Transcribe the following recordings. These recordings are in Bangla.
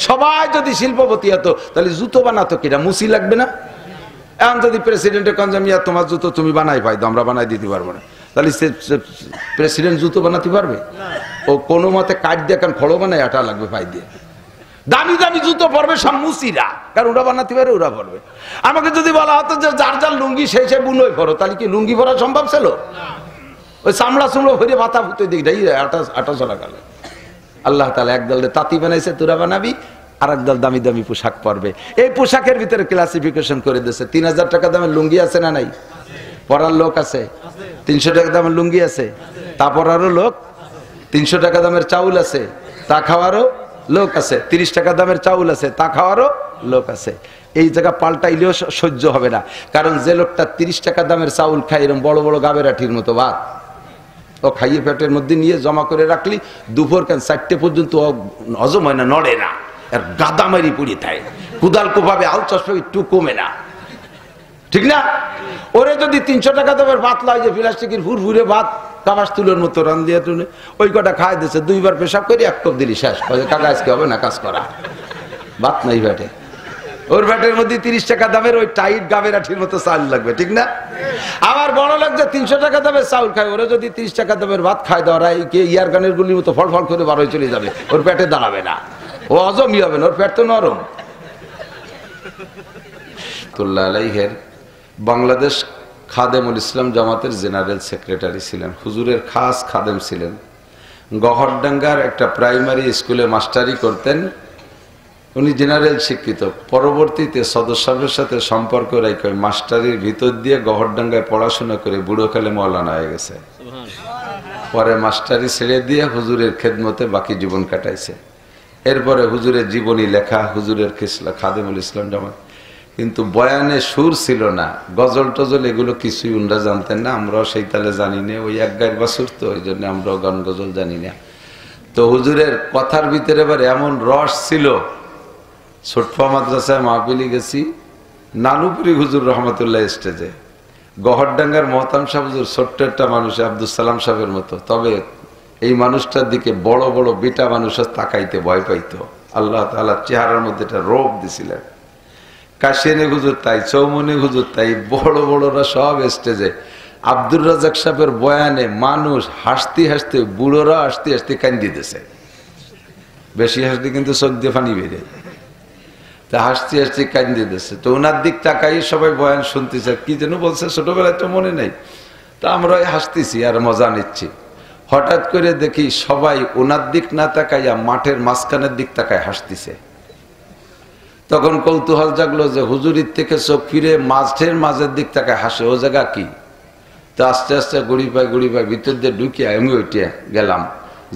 সবাই যদি শিল্পপতি হতো তাহলে জুতো বানাতো কিনা, মুসি লাগবে না? এখন যদি প্রেসিডেন্টের কনজামিয়া তোমার জুতো তুমি বানাই পাইতো, আমরা বানাই দিতে পারবো না, তাহলে প্রেসিডেন্ট জুতো বানাতে পারবে? ও কোনো মতে কাঠ দিয়ে কারণ ফলো বানায় আটা লাগবে পাই দিয়ে। দামি দামি জুতো পরবে সব মুসিরা, কারণ ওরা বানাতে পারে, ওরা পরবে। আমাকে যদি বলা হতো যে যার যার লুঙ্গি সেই সে বুনোই পরো, তাহলে কি লুঙ্গি পরা সম্ভব ছিল? ওই চামড়া চুমড়ো ভরে মাথা ফুটে দিক আটা চলা গেল। আল্লাহ তাআলা একদল তাঁতি বানাইছে, তোরা বানাবি, আর একদল দামি দামি পোশাক পরবে। এই পোশাকের ভিতরে ক্লাসিফিকেশন করে দিয়েছে। 3000 টাকা দামের লুঙ্গি আছে না নাই? পরার লোক আছে। 300 টাকা দামের লুঙ্গি আছে, তা পরারও লোক। 300 টাকা দামের চাউল আছে, তা খাওয়ারও লোক আছে। 30 টাকা দামের চাউল আছে, তা খাওয়ারও লোক আছে। এই জায়গা পাল্টাইলেও সহ্য হবে না, কারণ যে লোকটা 30 টাকা দামের চাউল খায় এরকম বড় বড় গাবেরাঠির মতো ভাত ও খাইয়ে পেটের মধ্যে নিয়ে জমা করে রাখলি দুপুর 4টে পর্যন্ত হজম হয় না, নড়ে না, আর গাদামারি পুড়ি থাকে, কুদাল কোপাবে, আল চশমা একটু কমে না, ঠিক না? ওরে যদি 300 টাকা দামের ভাত লাই, যে প্লাস্টিকের ফুরফুরে ভাত কাবাস তুলোর মতো রান দিয়ে টুনে ওই কটা খাই দিচ্ছে, 2 বার পেশাব করে 1 কাপ দিলি শেষ। কাকা আজকে হবে না কাজ করা, ভাত নাই ব্যাটে। ওর ব্যাটের মধ্যে 30 টাকা দামের ওই টাইট গাবেরাঠির মতো চাল লাগবে, ঠিক না? আবার বড় লোক যে 300 টাকা দামের চাউল খায়, ওরা যদি 30 টাকা দামের ভাত খায় দেওয়া ইয়ার গানের গুলির মতো ফল ফল করে বারোয় চলে যাবে, ওর পেটে দাঁড়াবে না, ও হজমই হবে না, ওর পেট তো নরম। তুল্লাহ আলাইহের বাংলাদেশ খাদেমুল ইসলাম জামাতের জেনারেল সেক্রেটারি ছিলেন, হুজুরের খাস খাদেম ছিলেন। গহরডাঙ্গার একটা প্রাইমারি স্কুলে মাস্টারি করতেন। উনি জেনারেল শিক্ষিত, পরবর্তীতে সদস্যের সাথে সম্পর্ক রেখে মাস্টারির ভিতর দিয়ে গহরডাঙ্গায় পড়াশোনা করে বুড়োকালে মৌলানা হয়ে গেছে। পরে মাস্টারি ছেড়ে দিয়ে হুজুরের খেদমতে বাকি জীবন কাটাইছে। এরপরে হুজুরের জীবনী লেখা, হুজুরের খিসলা খাদেমুল ইসলাম জামাত। কিন্তু বয়ানে সুর ছিল না, গজল টজল এগুলো কিছুই উনরা জানতেন না, আমরাও সেই তালে জানি না, ওই এক গায়ের বাসুর তো, ওই জন্য আমরাও গান গজল জানি না। তো হুজুরের কথার ভিতরে এবার এমন রস ছিল। ছোটফা মাদ্রাসায় মাহফিলি গেছি, নানুপুরি হুজুর রহমতুল্লাহ স্টেজে, গহরডাঙ্গার মহতাম সাহেব হুজুর ছোট্ট একটা মানুষ, আব্দুল সালাম সাহেবের মতো, তবে এই মানুষটার দিকে বড় বড় বিটা মানুষ তাকাইতে ভয় পাইতো। আল্লাহ তাআলা চেহারার মধ্যে একটা রোগ দিছিলেন। কাশিয়ানি হুজুর তাই, চৌমনি হুজুর তাই, বড় বড়রা সব স্টেজে। আব্দুর রাজাক সাহেবের বয়ানে মানুষ হাসতে হাসতে, বুড়োরা হাসতে হাসতে কান্দি দিতেছে। বেশি হাসতে কিন্তু চোখ দিয়ে পানি বেরে, তা হাসতে হাসতে কান্দি দিতেছে। তো ওনার দিক তাকাই সবাই বয়ান শুনতেছে, কি যেন বলছে ছোটবেলায় তো মনে নেই, তা আমরা হাসতেছি আর মজা নিচ্ছি। হঠাৎ করে দেখি সবাই ওনার দিক না তাকাইয়া মাঠের মাঝখানের দিক তাকায় হাসতেছে। তখন কৌতূহল জাগলো যে হুজুরির থেকে চোখ ফিরে মাঠের মাঝের দিক তাকায় হাসে, ও জায়গা কি? তো আস্তে আস্তে গুড়ি পাই ভিতর দিয়ে ঢুকিয়ে আমি ওইটা গেলাম,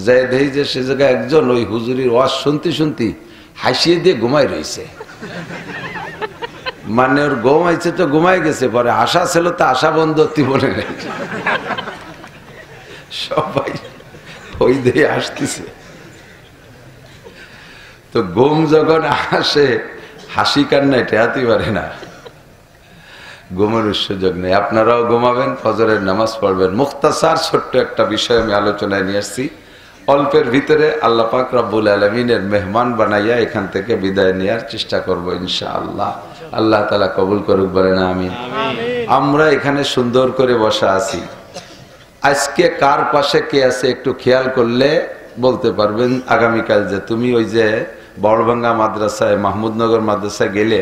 যাই দেখি যে সে জায়গায় একজন ওই হুজুরির ওয়াজ শুনতে শুনতে হাসিয়ে দিয়ে ঘুমাই রয়েছে। মানে ওর ঘুমাইছে তো ঘুমাই গেছে, পরে আশা ছিল তো আশা বন্ধ বলে নেই, সবাই ওই দিয়ে আসতেছে। তো ঘুম যখন আসে হাসি কান্নায় ঠেয়াতে পারে না, ঘুমের সুযোগ নেই। আপনারাও ঘুমাবেন, ফজরের নামাজ পড়বেন। মুখতাসার ছোট্ট একটা বিষয় আমি আলোচনায় নিয়ে আসছি, অল্পের ভিতরে আল্লাহ পাক রব্বুল আলামিনের মেহমান বানাইয়া এখান থেকে বিদায় নেওয়ার চেষ্টা করব ইনশাআল্লাহ। আল্লাহ তাআলা কবুল করুক, বলেন আমিন। আমরা এখানে সুন্দর করে বসা আছি, আজকে কার পাশে কে আছে একটু খেয়াল করলে বলতে পারবেন আগামীকাল যে তুমি ওই যে বড়ভাঙ্গা মাদ্রাসায়, মাহমুদনগর মাদ্রাসায় গেলে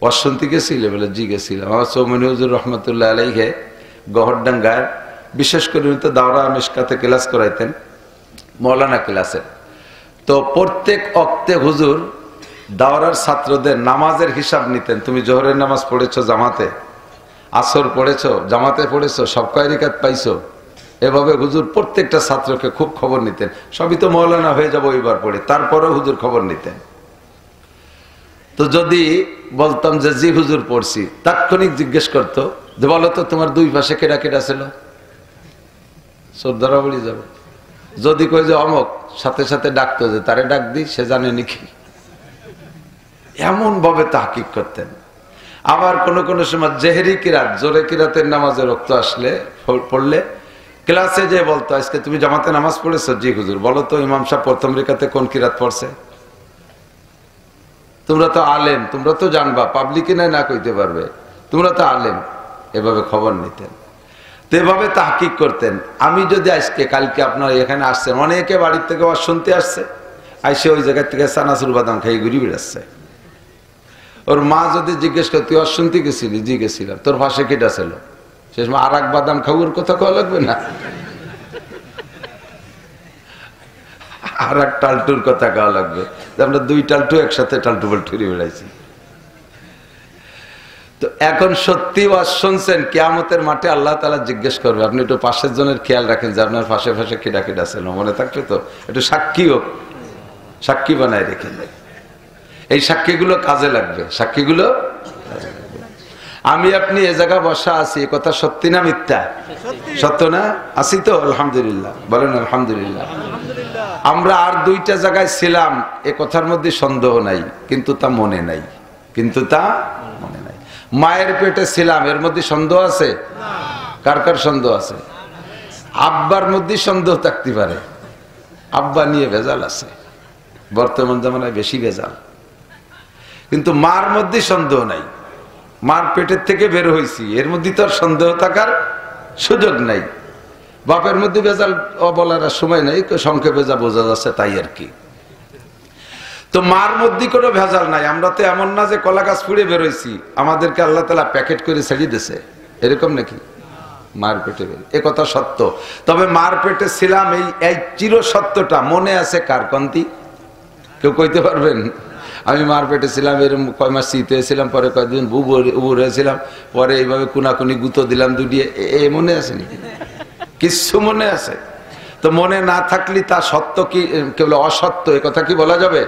অশান্তি গেছিলে? বলে জি গেছিলাম। আমার চৌমনি হুজুর রহমতুল্লাহ আলাইহে গহরডাঙ্গার বিশেষ করে তো দাওরা মিশকাতে ক্লাস করাইতেন, মৌলানা ক্লাসের। তো প্রত্যেক অক্তে হুজুর দাওরার ছাত্রদের নামাজের হিসাব নিতেন। তুমি জোহরের নামাজ পড়েছো জামাতে, আসর পড়েছো জামাতে, পড়েছো সব কয় রিকাত পাইছো, এভাবে হুজুর প্রত্যেকটা ছাত্রকে খুব খবর নিতেন। সবই তো মৌলানা হয়ে যাবো এইবার পড়ে, তারপরেও হুজুর খবর নিতেন। তো যদি বলতাম যে জি হুজুর পড়ছি, তাৎক্ষণিক জিজ্ঞেস করতো যে বলো তো তোমার দুই পাশে কেডা কেডা ছিল, শ্রদ্ধারা বলি যাবে। যদি কই যে অমক, সাথে সাথে ডাকতো যে তারে ডাক দিই, সে জানে নাকি, এমন ভাবে তাহকিক করতেন। আবার কোনো সময় জেহেরি কিরাত, জোরে কিরাতের নামাজের রক্ত আসলে পড়লে ক্লাসে যে বলতো আজকে তুমি জামাতে নামাজ পড়েছো? জি হুজুর। বলো তো ইমাম সাহেব প্রথম রেখাতে কোন কিরাত পড়ছে? তোমরা তো আলেম, তোমরা তো জানবা, পাবলিকে না কইতে পারবে, তোমরা তো আলেম, এভাবে খবর নিতেন। তো এভাবে তাহকিক করতেন। আমি যদি আজকে কালকে আপনারা এখানে আসছেন, অনেকে বাড়ির থেকে ওয়াজ শুনতে আসছে, আইসে ওই জায়গা থেকে চানাচুর বাদাম খাই ঘুরি বেড়াচ্ছে। ওর মা যদি জিজ্ঞেস করে তুই ওয়াজ শুনতে গেছিলি? জি গেছিলাম। তোর পাশে কেটা ছিল? সে সময় আর এক বাদাম খাওয়ার কথা কওয়া লাগবে না, আর এক টালটুর কথা কওয়া লাগবে। আমরা দুই টালটু একসাথে টালটু পাল্টুরি বেড়াইছি। তো এখন সত্যি ওয়াজ শুনছেন, কিয়ামতের মাঠে আল্লাহ তাআলা জিজ্ঞেস করবে। আপনি একটু পাশের জনের খেয়াল রাখেন যে আপনার পাশে পাশে কেডা কেডা ছিল, মনে থাকবে তো? একটু সাক্ষী হোক, সাক্ষী বানায় রেখে। এই সাক্ষীগুলো কাজে লাগবে, সাক্ষীগুলো কাজে লাগবে। আমি আপনি এ জায়গা বসা আছি, কথা সত্যি না মিথ্যা? সত্য না? আছি তো? আলহামদুলিল্লাহ বলেন আলহামদুলিল্লাহ। আমরা আর দুইটা জায়গায় ছিলাম, এ কথার মধ্যে সন্দেহ নাই, কিন্তু তা মনে নাই, কিন্তু তা মনে নাই। মায়ের পেটে ছিলাম, এর মধ্যে সন্দেহ আছে? কার কার সন্দেহ আছে? আব্বার মধ্যে সন্দেহ থাকতে পারে, আব্বা নিয়ে ভেজাল আছে, বর্তমান জামানায় বেশি ভেজাল। কিন্তু মার মধ্যে সন্দেহ নাই, মার পেটের থেকে বের হয়েছি, এর মধ্যে তো আর সন্দেহ থাকার সুযোগ নাই। বাপের মধ্যে ভেজাল বলার সময় নাই, সংক্ষেপে যা বোঝা যাচ্ছে তাই আর কি। তো মার মধ্যে কোনো ভেজাল নাই। আমরা তো এমন না যে কলা গাছ ফুড়ে বেরোইছি, আমাদেরকে আল্লাহ তাআলা প্যাকেট করে ছেড়ে দিছে, এরকম নাকি? মার পেটে বের, এ কথা সত্য। তবে মার পেটে ছিলাম, এই চির সত্যটা মনে আছে কার? কন্তি কেউ কইতে পারবেন? আমি মার পেটে ছিলাম, এরকম কয় মাস শীত হয়েছিলাম, পরে কয়েকদিন উবুর হয়েছিলাম, পরে এইভাবে কুনাকুনি গুঁতো দিলাম দুটিয়ে, এ মনে আছে নাকি? কিচ্ছু মনে আছে? তো মনে না থাকলে তা সত্য কি কেবল অসত্য, এ কথা কি বলা যাবে?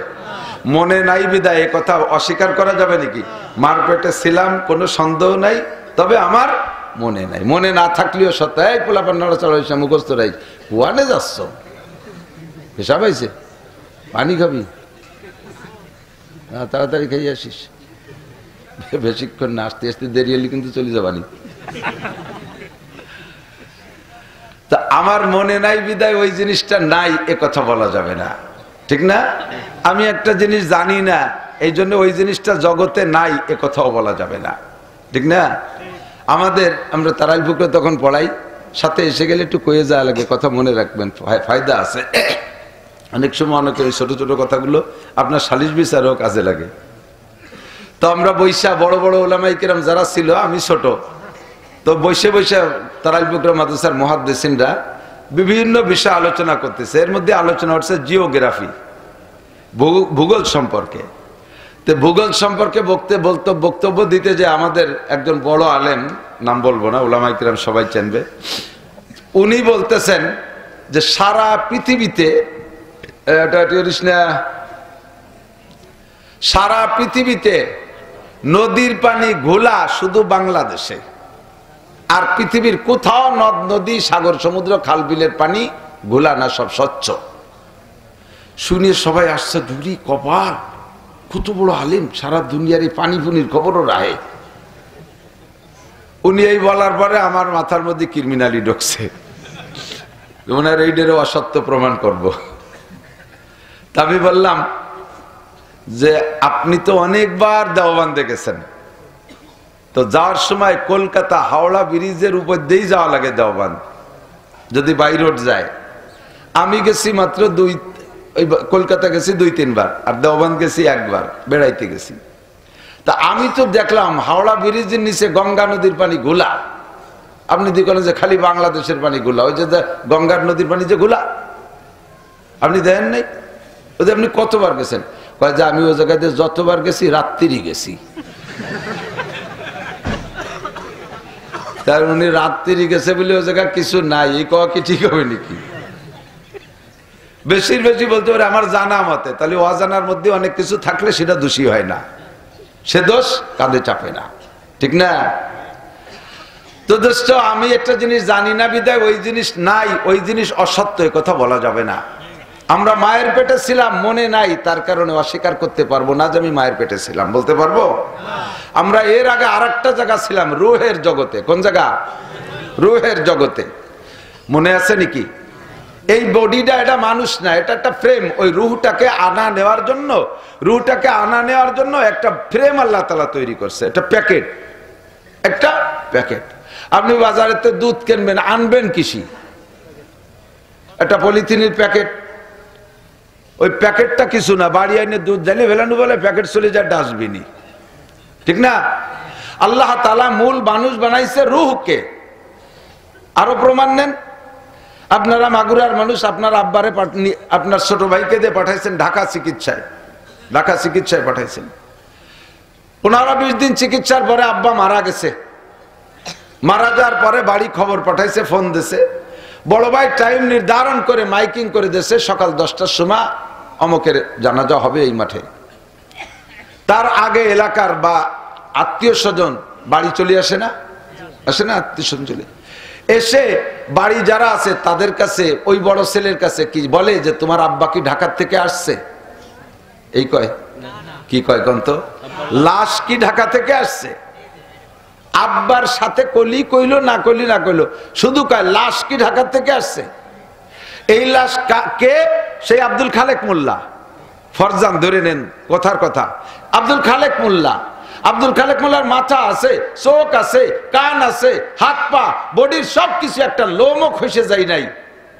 মনে নাই বিদায় এ কথা অস্বীকার করা যাবে নাকি? মার পেটে ছিলাম, কোনো সন্দেহ নাই, তবে আমার মনে নাই। মনে না থাকলেও সত্য। এই পোলাপান নড়াচড়া হয়েছে, মুখস্থ রাই, ওয়ানে যাচ্ছ, হিসাব হয়েছে, পানি খাবি না, তাড়াতাড়ি খাই আসিস, বেশিক্ষণ না, আসতে আসতে দেরি হলে কিন্তু চলে যাবানি। তা আমার মনে নাই বিদায় ওই জিনিসটা নাই, এ কথা বলা যাবে না, ঠিক না? আমি একটা জিনিস জানি না, এই জন্য ওই জিনিসটা জগতে নাই, এ কথাও বলা যাবে না, ঠিক না? আমরা তারাইল পুকুরে তখন পড়াই, সাথে এসে গেলে একটু কয়ে যাওয়া লাগে, কথা মনে রাখবেন, ফায়দা আছে। অনেক সময় অনেক ছোট ছোট কথাগুলো আপনার সালিশ বিচারেও কাজে লাগে। তো আমরা বৈশা বড় বড় ওলামায়ে কেরাম যারা ছিল, আমি ছোট, তো বসে বসে তারাইল পুকুরা মাদ্রাসার মুহাদ্দিসিনরা বিভিন্ন বিষয় আলোচনা করতেছে। এর মধ্যে আলোচনা হচ্ছে জিওগ্রাফি, ভূগোল সম্পর্কে। তো ভূগোল সম্পর্কে বক্তব্য দিতে যে আমাদের একজন বড় আলেম, নাম বলবো না, ওলামায়ে কেরাম সবাই চেনবে, উনি বলতেছেন যে সারা পৃথিবীতে সারা পৃথিবীতে নদীর পানি ঘোলা শুধু বাংলাদেশে, আর পৃথিবীর কোথাও নদ নদী সাগর সমুদ্র খাল বিলের পানি ঘোলা না, সব স্বচ্ছ। শুনে সবাই আসছে, ধুরি কপাল, কত বড় আলিম, সারা দুনিয়ার এই পানি পুনির খবরও রাহে। উনি এই বলার পরে আমার মাথার মধ্যে ক্রিমিনালি ঢুকছে, ওনার এইটারও অসত্য প্রমাণ করব। তা আমি বললাম যে আপনি তো অনেকবার দেওবন্দে গেছেন, তো যাওয়ার সময় কলকাতা হাওড়া ব্রিজের উপর দিয়েই যাওয়া লাগে দেওবন্দ, যদি বাই রোড যায়। আমি গেছি মাত্র কলকাতা গেছি 2-3 বার, আর দেওবন্দ গেছি একবার, বেড়াইতে গেছি। তা আমি তো দেখলাম হাওড়া ব্রিজের নিচে গঙ্গা নদীর পানি ঘোলা। আপনি দেখলেন যে খালি বাংলাদেশের পানি ঘোলা, ওই যে গঙ্গার নদীর পানি যে ঘোলা, আপনি দেখেন নাই? ওই যে আপনি কতবার গেছেন? কয় যে আমি ওই জায়গাতে যতবার গেছি রাত্রিরই গেছি। তার উনি রাত্রি গেছে বলে ওই জায়গা কিছু নাই, এই কওয়া কি ঠিক হবে নাকি? বেশির বেশি বলতে পারে আমার জানা মতে, তাহলে অজানার মধ্যে অনেক কিছু থাকলে সেটা দোষী হয় না, সে দোষ কাঁধে চাপে না, ঠিক না? তো দোস্ত, আমি একটা জিনিস জানি না বিদায় ওই জিনিস নাই, ওই জিনিস অসত্য, এ কথা বলা যাবে না। আমরা মায়ের পেটে ছিলাম, মনে নাই, তার কারণে অস্বীকার করতে পারবো না যে আমি মায়ের পেটে ছিলাম, বলতে পারবো? আমরা এর আগে আরেকটা জায়গা ছিলাম, রুহের জগতে। কোন জায়গা? রুহের জগতে। মনে আছে নাকি? এই বডিটা এটা মানুষ না, এটা একটা ফ্রেম। ওই রুহটাকে আনা নেওয়ার জন্য একটা ফ্রেম আল্লাহ তাআলা তৈরি করছে, একটা প্যাকেট, একটা প্যাকেট। আপনি বাজারেতে দুধ কিনবেন, আনবেন কিসি? একটা পলিথিনের প্যাকেট। ওই প্যাকেটটা কিছু না, বাড়ি আইনে দুধ ঢেলে ফেলানো বলে প্যাকেট চলে যায় ডাস্টবিনে, ঠিক না? আল্লাহ তাআলা মূল মানুষ বানাইছে রূহকে। আরো প্রমাণ নেন, আপনারা মাগুরার মানুষ, আপনার আব্বারে আপনার ছোট ভাইকে দিয়ে পাঠাইছেন ঢাকা চিকিৎসায় পাঠাইছেন। 15-20 দিন চিকিৎসার পরে আব্বা মারা গেছে। মারা যাওয়ার পরে বাড়ি খবর পাঠাইছে, ফোন দিছে, বড় ভাই টাইম নির্ধারণ করে মাইকিং করে দিয়েছে, সকাল 10টার সময় অমকের জানাজা হবে এই মাঠে। তার আগে এলাকার বা আত্মীয় স্বজন বাড়ি চলে আসে না আত্মীয় স্বজন চলে এসে বাড়ি যারা আছে তাদের কাছে, ওই বড় ছেলের কাছে কি বলে যে তোমার আব্বা কি ঢাকার থেকে আসছে? এই কয়, কি কয় কোন তো? লাশ কি ঢাকা থেকে আসছে? আব্বার সাথে কলি কইলো না কইলো, শুধু কয় লাশ কি ঢাকা থেকে আসছে। এই লাশ কে? সেই আব্দুল খালেক মোল্লা। ফরজান ধরে নেন কথার কথা, আব্দুল খালেক মোল্লার মাথা আছে, চোখ আছে, কান আছে, হাত পা, বডির সবকিছু, একটা লোমও খসে যায় নাই।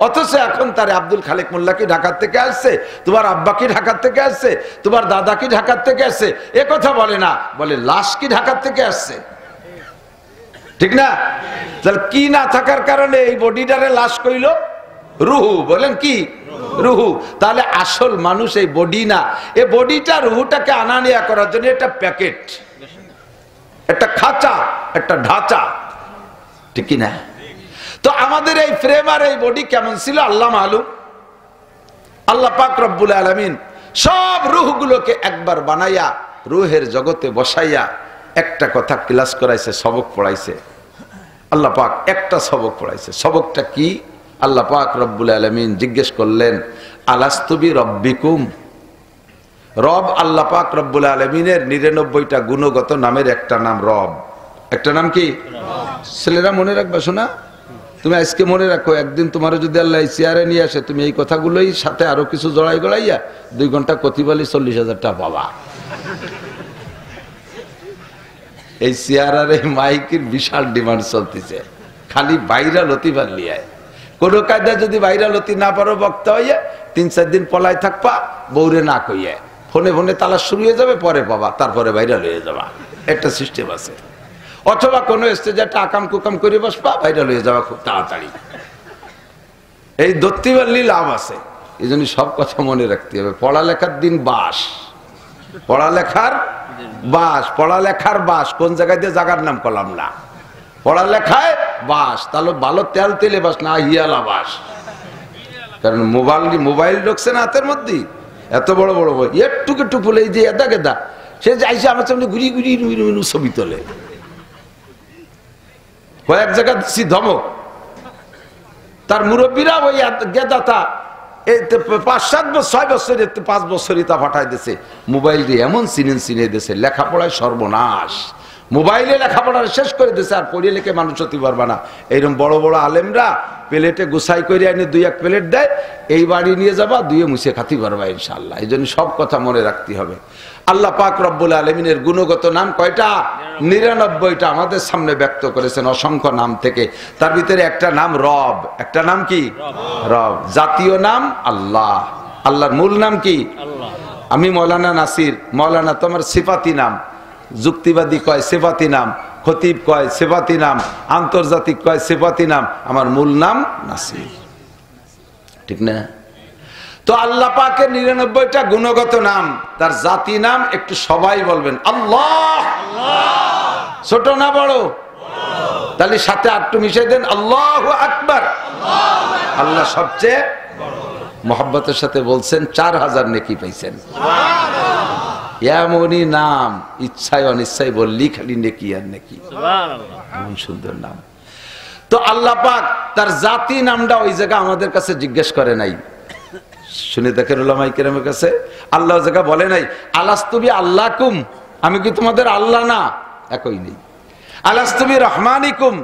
অথচ এখন তারে আব্দুল খালেক মোল্লা কি ঢাকার থেকে আসছে, তোমার আব্বা কি ঢাকার থেকে আসছে, তোমার দাদা কি ঢাকার থেকে আসছে, এ কথা বলে না, বলে লাশ কি ঢাকার থেকে আসছে, ঠিক না? তাহলে কি না থাকার কারণে এই বডিটারে লাশ কইল? রুহু। বলেন কি? রুহু। তাহলে আসল মানুষ এই বডি না, এই বডিটা রুহুটাকে আনা নেয়া করার জন্য একটা প্যাকেট, একটা খাঁচা, একটা ঢাঁচা, ঠিক কি না? তো আমাদের এই ফ্রেম আর এই বডি কেমন ছিল আল্লাহ মালুম। আল্লাহ পাক রব্বুল আলামিন সব রুহগুলোকে একবার বানাইয়া রুহের জগতে বসাইয়া একটা কথা ক্লাস করাইছে, সবক পড়াইছে। আল্লাহ পাক একটা সবক পড়াইছে। সবকটা কি? আল্লাহ পাক রব্বুল আলামিন জিজ্ঞেস করলেন, আলাস্তু বি রব্বিকুম। রব আল্লাহ পাক রব্বুল আলামিনের 99টা গুণগত নামের একটা নাম রব। একটা নাম কি? ছেলেরা মনে রাখবা, শোনা, তুমি আজকে মনে রাখো, একদিন তোমার যদি আল্লাহ চেয়ারে নিয়ে আসে, তুমি এই কথাগুলোই সাথে আরো কিছু জড়াই গড়াইয়া 2 ঘন্টা কতিবালি 40,000 টাকা পাবা। এই চেয়ার আর এই মাইকের বিশাল ডিমান্ড চলতেছে, খালি ভাইরাল হতে পারলি। কোন কায়দা যদি ভাইরাল হতে না পারো, বক্তা হইয়া 3-4 দিন পলায় থাকবা, বৌরে না কইয়া ফোনে তালাশ শুরু হয়ে যাবে, পরে পাবা, তারপরে ভাইরাল হয়ে যাবা, একটা সিস্টেম আছে। অথবা কোনো স্টেজে একটা আকাম কুকাম করে বসবা, ভাইরাল হয়ে যাওয়া খুব তাড়াতাড়ি। এই ধরতে পারলে লাভ আছে। এই জন্য সব কথা মনে রাখতে হবে। পড়ালেখার দিন বাস, পড়ালেখার বাস কোন জায়গায় দিয়ে জায়গার নাম করলাম না, পড়ালেখায় বাস। তাহলে ভালো তেলে বাস না, হিয়ালা বাস। কারণ মোবাইল ঢুকছে না হাতের মধ্যে, এত বড় বড় বই, একটু ফুলে যে এদা গেদা, সে যাইছে আমার সামনে ঘুরি ছবি তোলে। কয়েক জায়গা দিচ্ছি ধমক, তার মুরব্বীরা ওই গেদাতা 5-7-6 বছরে 5 বছরই তা পাঠাই দিছে। মোবাইল দিয়ে এমন চিনে দিছে, লেখাপড়ায় সর্বনাশ। মোবাইলে লেখাপড়া শেষ করে দিছে, আর পড়িয়ে লিখে মানুষ হতে পারবে না। এইরকম বড় বড় আলেমরা প্লেটে গুছাই করে আনি 2-1 প্লেট দেয়, এই বাড়ি নিয়ে যাবা, 2 মুছে খাতি পারবা ইনশাআল্লাহ। এই জন্য সব কথা মনে রাখতে হবে। আল্লাহ পাক রব্বুল আলামিনের গুণগত নাম কয়টা? 99টা আমাদের সামনে ব্যক্ত করেছেন অসংখ্য নাম থেকে। তার ভিতরে একটা নাম রব। একটা নাম কি? রব। জাতীয় নাম আল্লাহ। আল্লাহর মূল নাম কি? আমি মৌলানা নাসির, মৌলানা তোমার সিফাতি নাম, যুক্তিবাদী কয় সিফাতি নাম, খতিব কয় সিফাতি নাম, আন্তর্জাতিক কয় সিফাতি নাম, আমার মূল নাম নাসির, ঠিক না? তো আল্লাহ পাকের 99টা গুণগত নাম, তার জাতি নাম একটু সবাই বলবেন আল্লাহ। ছোট না বড়? তাহলে সাথে আটটু মিশিয়ে দেন, আল্লাহু আকবার। আল্লাহ সবচেয়ে মোহাব্বতের সাথে বলছেন 4000 নেকি পাইছেন। এমনই নাম ইচ্ছায় অনিচ্ছায় বললি খালি নেকি আর নেকি। এমন সুন্দর নাম। তো আল্লাহ পাক তার জাতি নামটা ওই জায়গা আমাদের কাছে জিজ্ঞেস করে নাই। শুনে দেখেন উলামায়ে কেরামের কাছে, আল্লাহ জায়গা বলে নাই আলাস্তু বি আল্লাহকুম, আমি কি তোমাদের আল্লাহ না? একই নেই। আলাস্তু বি রহমানিকুম,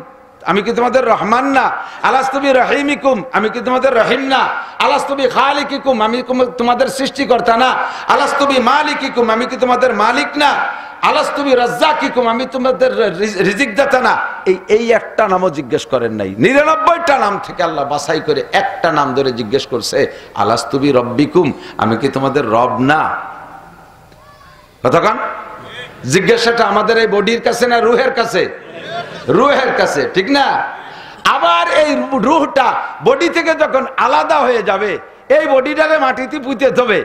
আমি কি তোমাদের রহমান না? আলাস্তু বিরহিমিকুম, আমি কি তোমাদের রহিম না? আলাস্তু বিখালিকিকুম, আমি তোমাদের সৃষ্টিকর্তা না? আলাস্তু বিমালিকিকুম, আমি কি তোমাদের মালিক না? আলাস্তু বিরাজ্জাকিকুম, আমি তোমাদের রিজিকদাতা না? এই একটা নামও জিজ্ঞেস করেন নাই। 99টা নাম থেকে আল্লাহ বাছাই করে একটা নাম ধরে জিজ্ঞেস করছে, আলাস্তু বিরব্বিকুম, আমি কি তোমাদের রব না? কতক্ষণ জিজ্ঞাসাটা আমাদের এই বডির কাছে না রুহের কাছে? রুহের কাছে, ঠিক না? আবার এই রুহটা বডি থেকে যখন আলাদা হয়ে যাবে, এই বডিটারে মাটিতে পুঁতে দেবে,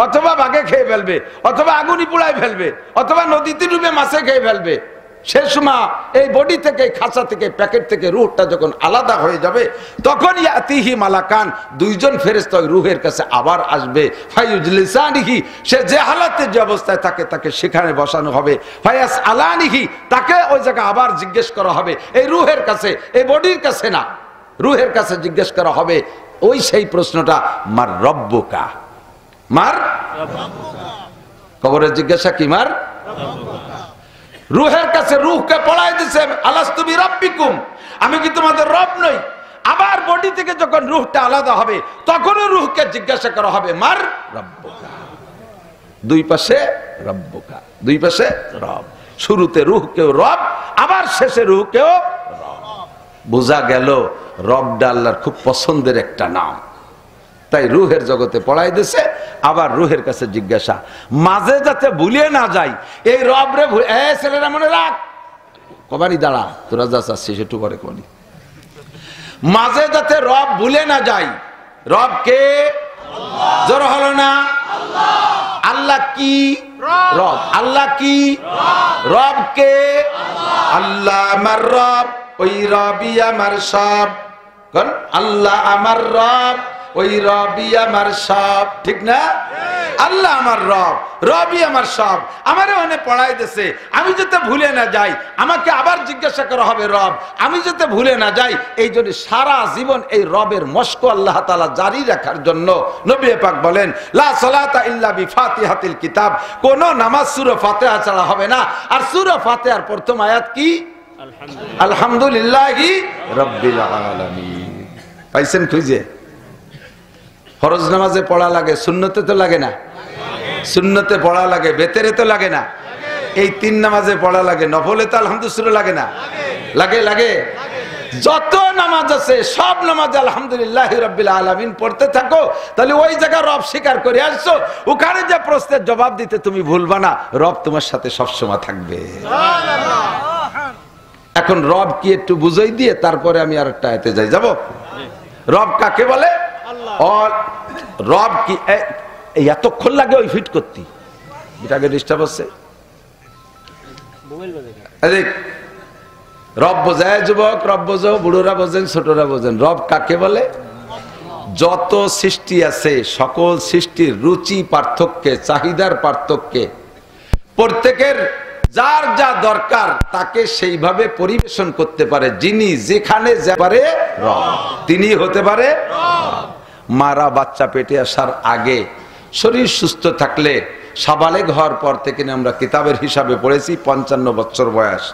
অথবা বাঘে খেয়ে ফেলবে, অথবা আগুনি পুড়ায় ফেলবে, অথবা নদীতে ডুবে মাছে খেয়ে ফেলবে। সে সময় এই বডি থেকে, খাঁচা থেকে, প্যাকেট থেকে রুহটা যখন আলাদা হয়ে যাবে, তখন ইয়াতিহি মালাকান, দুইজন ফেরেশতা ওই রুহের কাছে আবার আসবে। ফায়ুজলিসানিহি, সে যে হালাতে যে অবস্থায় থাকে তাকে সেখানে বসানো হবে। ফায়াস আলানিহি, তাকে ওই জায়গায় আবার জিজ্ঞেস করা হবে, এই রুহের কাছে, এই বডির কাছে না, রুহের কাছে জিজ্ঞেস করা হবে ওই সেই প্রশ্নটা, মার রব্বুকা, মার কবরের জিজ্ঞাসা কি? মার রুহের কাছে রুহকে পড়াই দিছে, আলাস্তু বিরাব্বিকুম, আমি কি তোমাদের রব নই? আবার বডি থেকে যখন রুহটা আলাদা হবে, তখনও রুহকে জিজ্ঞাসা করা হবে, মার রব্বুকা। দুই পাশে রব্বুকা, দুই পাশে রব। শুরুতে রুহকেও রব, আবার শেষে রুহকেও রব। বোঝা গেল রবটা আল্লাহর খুব পছন্দের একটা নাম। তাই রুহের জগতে পড়াই দিছে, আবার রুহের কাছে জিজ্ঞাসা, মাঝে যাতে ভুলিয়ে না যাই এই রব রে। ছেলেরা মনে রাখ, কবানি দাঁড়া, তোরা যা চাচ্ছিস একটু পরে কবানি। মাঝে যাতে রব ভুলে না যাই। রব কে? জোর হলো না? আল্লাহ কি? রব। আল্লাহ কি? রব কে? আল্লাহ আমার রব, ওই রবই আমার সব। আল্লাহ আমার রব, ওই রবি আমার সব, ঠিক না? আল্লাহ আমার রব, রবি আমার সব। আমারে ওখানে পড়াই দিছে, আমি যাতে ভুলে না যাই, আমাকে আবার জিজ্ঞাসা করা হবে রব, আমি যাতে ভুলে না যাই। এই জন্য সারা জীবন এই রবের মস্ক আল্লাহ তাআলা জারি রাখার জন্য নবী পাক বলেন, লা সালাতা ইল্লা বিফাতিহাতিল কিতাব, কোন নামাজ সূরা ফাতিহা ছাড়া হবে না। আর সূরা ফাতিহার প্রথম আয়াত কি? আলহামদুলিল্লাহি রাব্বিল আলামিন। পাইছেন খুঁজে? ফরজ নামাজে পড়া লাগে, সুন্নতে তো লাগে না? সুন্নতে পড়া লাগে, বেতেরে তো লাগে না? এই তিন নামাজে পড়া লাগে, নফলে তো আলহামদুলিল্লাহ লাগে না? লাগে, লাগে। যত নামাজ আছে সব নামাজে আলহামদুলিল্লাহি রাব্বিল আলামিন পড়তে থাকো, তাহলে ওই জায়গা রব স্বীকার করে আসছো, ওখানে যে প্রশ্নের জবাব দিতে তুমি ভুলবা না, রব তোমার সাথে সবসময় থাকবে। এখন রব কি একটু বুঝাই দিয়ে তারপরে আমি আর একটা আয়াতে যাই। যাব? রব কাকে বলে? রব কি? এতক্ষণ লাগে ওই ফিট করতে, এটাকে ডিস্টার্ব হচ্ছে। রব বোঝায় যুবক, রব বোঝো, বুড়োরা বোঝেন, ছোটরা বোঝেন। রব কাকে বলে? যত সৃষ্টি আছে সকল সৃষ্টির রুচি পার্থক্যে, চাহিদার পার্থক্যে, প্রত্যেকের যার যা দরকার তাকে সেইভাবে পরিবেশন করতে পারে, যিনি যেখানে যা পারে রব, তিনি হতে পারে রব। মারা বাচ্চা পেটে আসার আগে শরীর সুস্থ থাকলে, সাবালেগ হওয়ার পর থেকে আমরা কিতাবের হিসাবে পড়েছি 55 বছর বয়স,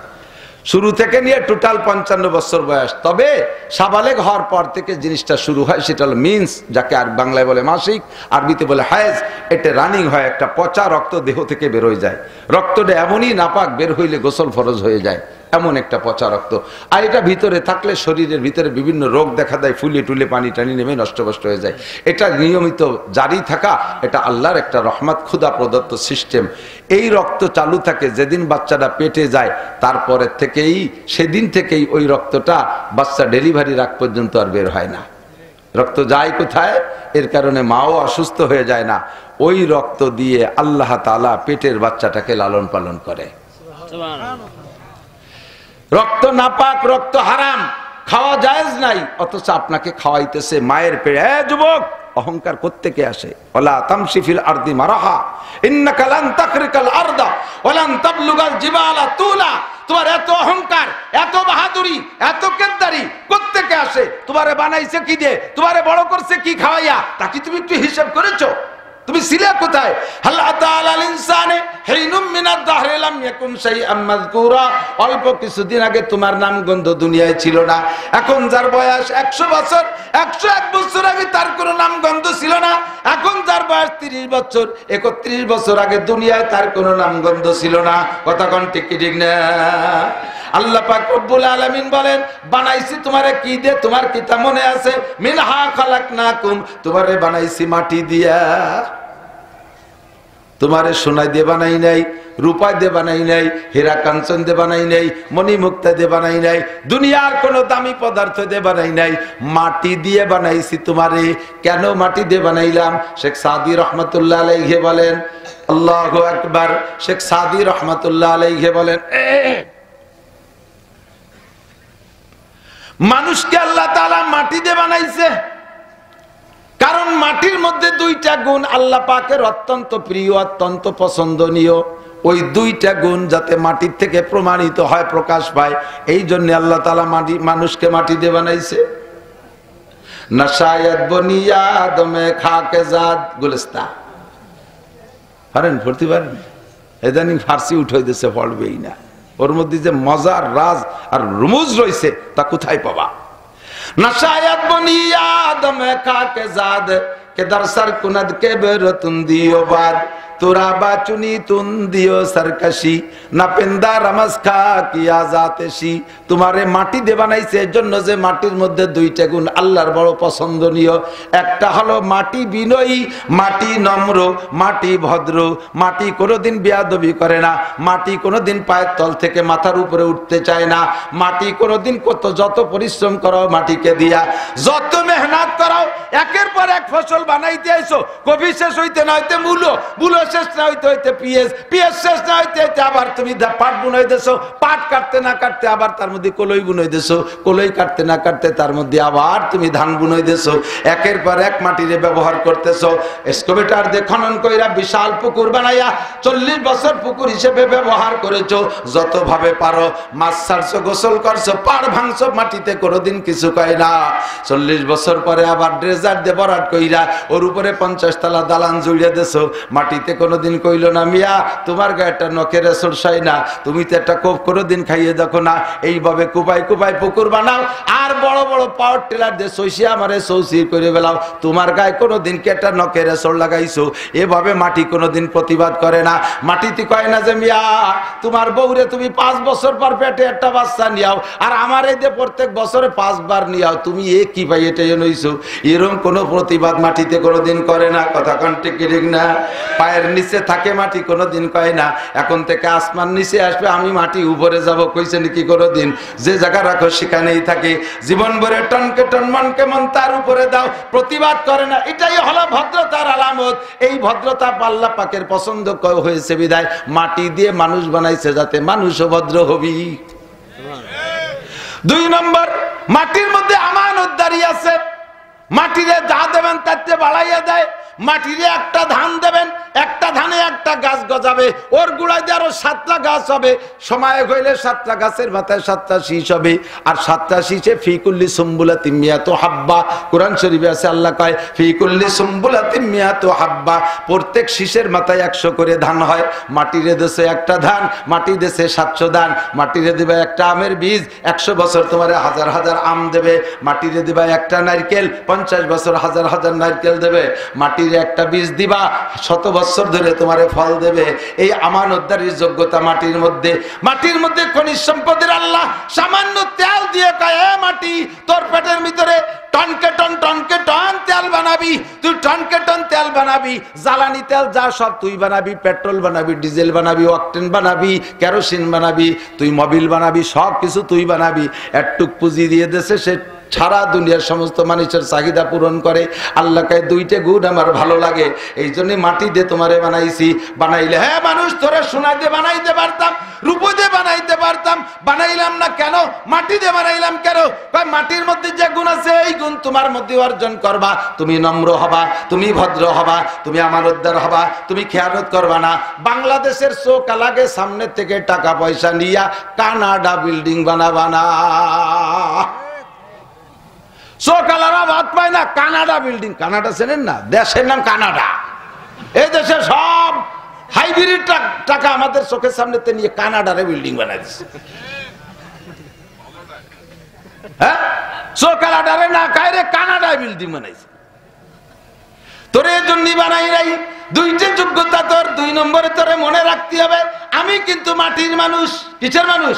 শুরু থেকে নিয়ে টোটাল 55 বছর বয়স। তবে সাবালেগ হওয়ার পর থেকে জিনিসটা শুরু হয়, সেটা হলো মিন্স, যাকে আর বাংলায় বলে মাসিক, আরবিতে বলে হায়েজ। এটা রানিং হয়, একটা পচা রক্ত দেহ থেকে বের হয়ে যায়। রক্তটা এমনই নাপাক, বের হইলে গোসল ফরজ হয়ে যায়, এমন একটা পচা রক্ত। আর এটা ভিতরে থাকলে শরীরের ভিতরে বিভিন্ন রোগ দেখা দেয়, ফুলে টুলে পানি টানি নেমে নষ্টভষ্ট হয়ে যায়। এটা নিয়মিত জারি থাকা, এটা আল্লাহর একটা রহমত, খুদা প্রদত্ত সিস্টেম। এই রক্ত চালু থাকে যেদিন বাচ্চাটা পেটে যায়, তারপরে থেকেই, সেদিন থেকেই ওই রক্তটা বাচ্চা ডেলিভারি রাখ পর্যন্ত আর বের হয় না। রক্ত যায় কোথায়? এর কারণে মাও অসুস্থ হয়ে যায় না। ওই রক্ত দিয়ে আল্লাহ তাআলা পেটের বাচ্চাটাকে লালন পালন করে। রক্ত নাপাক, রক্ত হারাম, খাওয়া জায়েজ নাই, অথচ আপনাকে খাওয়াইতেছে মায়ের পেটে। যুবক, অহংকার কোত্থেকে আসে? ওয়ালা তামশি ফিল আরদি মারাহা ইন্নাকা লান তাখরিকাল আরদা ওয়া লান তাবলুগাল জিবালা তুলা। তোমার এত অহংকার, এত বাহাদুরি, এত কেদারি কোত্থেকে আসে? তোমারে বানাইছে কি দিয়ে? তোমারে বড় করছে কি খাওয়াইয়া? তা কি তুমি একটু হিসাব করেছো? তুমি ছিলে কোথায়? হাল আতা আলাল ইনসানে হিনুম মিনাদ দাহরি লাম ইয়াকুন শাইআম মাযকুরা, অল্প কিছুদিন আগে তোমার নামগন্ধ দুনিয়ায় ছিল না। এখন যার বয়স 100 বছর, 101 বছর আগে তার কোনো নামগন্ধ ছিল না। এখন যার বয়স 30 বছর, 31 বছর আগে দুনিয়ায় তার কোনো নামগন্ধ ছিল না। কথা কোন ঠিক কি ঠিক না? আল্লাহ পাক রব্বুল আলামিন বলেন, বানাইছি তোমারে কি দিয়ে? তোমার কি তা মনে আছে? মিনহা খালাকনাকুম, তোমারে বানাইছি মাটি দিয়া। তোমারে সোনা দিয়ে বানাই নাই, রূপা দিয়ে বানাই নাই, হীরা কাঞ্চন দিয়ে বানাই নাই, মণিমুক্তা দিয়ে বানাই নাই, দুনিয়ার কোনো দামি পদার্থ দিয়ে বানাই নাই, মাটি দিয়ে বানাইছি তোমারে। কেন মাটি দিয়ে বানাইলাম? শেখ সাদি রহমতুল্লাহ আলাইহি বলেন, আল্লাহু আকবার। শেখ সাদি রহমতুল্লাহ আলাইহি বলেন, মানুষকে আল্লাহ তাআলা মাটি দিয়ে বানাইছে কারণ মাটির মধ্যে দুইটা গুণ আল্লাহ পাকের অত্যন্ত প্রিয়, অত্যন্ত পছন্দনীয়। ওই দুইটা গুণ যাতে মাটির থেকে প্রমাণিত হয়, প্রকাশ পায়, এই জন্য আল্লাহ তাআলা মানুষকে মাটি দিয়ে বানাইছে। নাশায়াত বনিয়া আদমে খাকে জাদ গুলিস্তা পারেন পড়তে পারেন? এদানি ফার্সি উঠাই দিচ্ছে, পড়বেই না। ওর মধ্যে যে মজার রাজ আর রুমুজ রয়েছে তা কোথায় পাবা? নাশায়াত বনিয়া আদমে খাকে জাদ के दरसर कुनद के बेरतुन दियो बाद तुरा बाचुनी तुन दियो सरकशी ना पिंदा रमस खा किया जातेशी। तुम्हारे माटी दे बानाइছে এজন্য যে মাটির মধ্যে দুইটা গুণ আল্লাহর বড় পছন্দনীয়। একটা হলো মাটি বিনয়ী, মাটি নম্র, মাটি ভদ্র, মাটি কোনোদিন বেয়াদবি করে না, মাটি কোনোদিন পায়ের তল থেকে মাথার উপরে উঠতে চায় না, মাটি কোনোদিন যত পরিশ্রম করো মাটিকে দিয়া, যত মেহনত করো, একের পর এক ফসল বানাইতে আইছো, কবি শেষ হইতে না হইতে মূলো, মূলো শেষ না হইতে হইতে পিএস, পিএস শেষ না হইতে হইতে আবার তুমি পাট বুনাই দেছো, পাট কাটতে না কাটতে আবার তার মধ্যে কলই বুনাই দেছো, কলই কাটতে না কাটতে তার মধ্যে আবার তুমি ধান বুনাই দেছো। একের পর এক মাটিরে ব্যবহার করতেছো। এক্সকাভেটর দিয়ে খনন কইরা বিশাল পুকুর বানাইয়া 40 বছর পুকুর হিসেবে ব্যবহার করেছো। যত ভাবে পারো মাছ ছাড়ছো, গোসল করছো, পাড় ভাঙছো, মাটিতে কোনোদিন কিছু কয় না। 40 বছর পরে আবার ড্রেজার দিয়ে ভরাট কইরা ওর উপরে 50 তলা দালান জুড়িয়ে দেছো, মাটিতে কোনোদিন কইল না মিয়া তোমার গায়ে একটা নখের সরসাই না, তুমি তো একটা কোপ কোনোদিন খাইয়ে দেখো না। এইভাবে কুপাই কুপাই পুকুর বানাও আর বড় বড় পাওয়ার টিলার দিয়ে সইসে আমারে সৌসির করে বেলাও, তোমার গায়ে কোনোদিন কি একটা নখের সর লাগাইছো? এভাবে মাটি কোনোদিন প্রতিবাদ করে না। মাটিতে কয় না যে মিয়া তোমার বউরে তুমি 5 বছর পর পেটে একটা বাচ্চা নিয়াও আর আমার এই যে প্রত্যেক বছরে 5 বার নিয়াও, তুমি এ কি ভাই এটা নইছো? এরকম কোনো প্রতিবাদ মাটিতে কোনোদিন করে না। কথা কোন ঠিক ঠিক না? পায়ের নিচে থাকে মাটি, কোনোদিন কয় না এখন থেকে আসমান নিচে আসবে, আমি মাটি উপরে যাব, কইছে নাকি কোনোদিন? যে জায়গা রাখো সেখানেই থাকে। জীবন ভরে টনকে টন মনকে মন তার উপরে দাও, প্রতিবাদ করে না। এটাই হলো ভদ্রতার আলামত। এই ভদ্রতা আল্লাহ পাকের পছন্দ হয়েছে বিধায় মাটি দিয়ে মানুষ বানাইছে যাতে মানুষও ভদ্র হবি। 2 নম্বর, মাটির মধ্যে আমানতদারি আছে। মাটিরে যা দেবেন তার চেয়ে বাড়াইয়া দেয়। মাটিরে একটা ধান দেবেন, একটা ধানে একটা গাছ গজাবে, ওর গুড়ায় দিয়ে আরো 7টা গাছ হবে। সময় হইলে 7টা গাছের মাথায় 7টা শীষ হবে, আর 7টা শীষে ফিকুল্লি সুম্বুলাতিন মিয়াতু হাব্বা। কোরআন শরীফে আছে আল্লাহ কয় ফিকুল্লি সুম্বুলাতিন মিয়াতু হাব্বা, প্রত্যেক শীষের মাথায় 100 করে ধান হয়। মাটিরে দেশে একটা ধান, মাটি দেশে 700 ধান। মাটিরে দিবে একটা আমের বীজ, 100 বছর তোমার হাজার হাজার আম দেবে। মাটিরে দিবা একটা নারকেল, 50 বছর হাজার হাজার নারকেল দেবে। মাটির একটা বীজ দিবা, 100 বছর ধরে তোমারে ফল দেবে। এই আমানতদারির যোগ্যতা মাটির মধ্যে। মাটির মধ্যে খনিজ সম্পদের আল্লাহ সামান্য তেল দিয়ে কয় এ মাটি তোর পেটের ভিতরে টনকে টন তেল বানাবি, তুই টনকে টন তেল বানাবি, জ্বালানি তেল যা সব তুই বানাবি, পেট্রোল বানাবি, ডিজেল বানাবি, অকটেন বানাবি, কেরোসিন বানাবি, তুই মোবিল বানাবি, সব কিছু তুই বানাবি। একটুক পুঁজি দিয়ে দেশে সে সারা দুনিয়ার সমস্ত মানুষের চাহিদা পূরণ করে। আল্লাহকে 2টা গুণ আমার ভালো লাগে, এই জন্য মাটি দিয়ে তোমারে বানাইছি। বানাইলে হ্যাঁ মানুষ তোরা সোনা দিয়ে বানাইতে পারতাম, রূপো দিয়ে বানাইতে পারতাম, বানাইলাম না কেন? মাটি দিয়ে বানাইলাম কেন? মাটির মধ্যে যে গুণ আছে এই গুণ তোমার মধ্যে অর্জন করবা। তুমি নম্র হবা, তুমি ভদ্র হবা, তুমি আমানতদার হবা, তুমি খেয়ানত করবা না। বাংলাদেশের চোখ লাগে সামনে থেকে টাকা পয়সা নিয়া কানাডা বিল্ডিং বানাবা না। সকালারা ভাত পায় না, কানাডা বিল্ডিং। কানাডা চেনেন না? দেশের নাম কানাডা। এই দেশে সব হাইব্রিড টাকা আমাদের চোখের সামনে নিয়ে কানাডারে বিল্ডিং বানাই দিচ্ছে। হ্যাঁ, কানাডারে না কায়রে কানাডায় বিল্ডিং বানাইছে। তোর এই জন্যই বানাই নাই। দুইটা যোগ্যতা তোর, 2 নম্বরে তোরে মনে রাখতে হবে আমি কিন্তু মাটির মানুষ। কিসের মানুষ?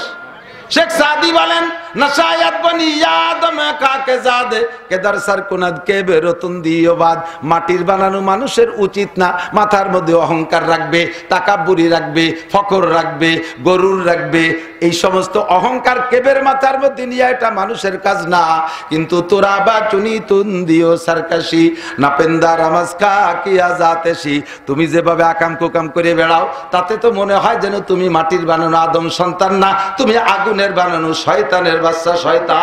শেখ সাদি বলেন নশায়াত বনি আদম কাকে জাদে কেদার সারকুনাদ কে বেরতুন দিওবাদ। মাটির বানানো মানুষের উচিত না মাথার মধ্যে অহংকার রাখবে, তাকাব্বুরি রাখবে, ফখর রাখবে, গরুর রাখবে। এই সমস্ত অহংকার কেবের মাথার মধ্যে নিয়ে এটা মানুষের কাজ না। কিন্তু তোরা বা চুনি তুন দিও সারকাশি নাপেন্দার আমাজকা কিয়া জাতেশি। তুমি যেভাবে আকাম কুকাম করে বেড়াও তাতে তো মনে হয় যেন তুমি মাটির বানানো আদম সন্তান না, তুমি আগুনের বানানো শয়তানের বাচ্চা শয়তান।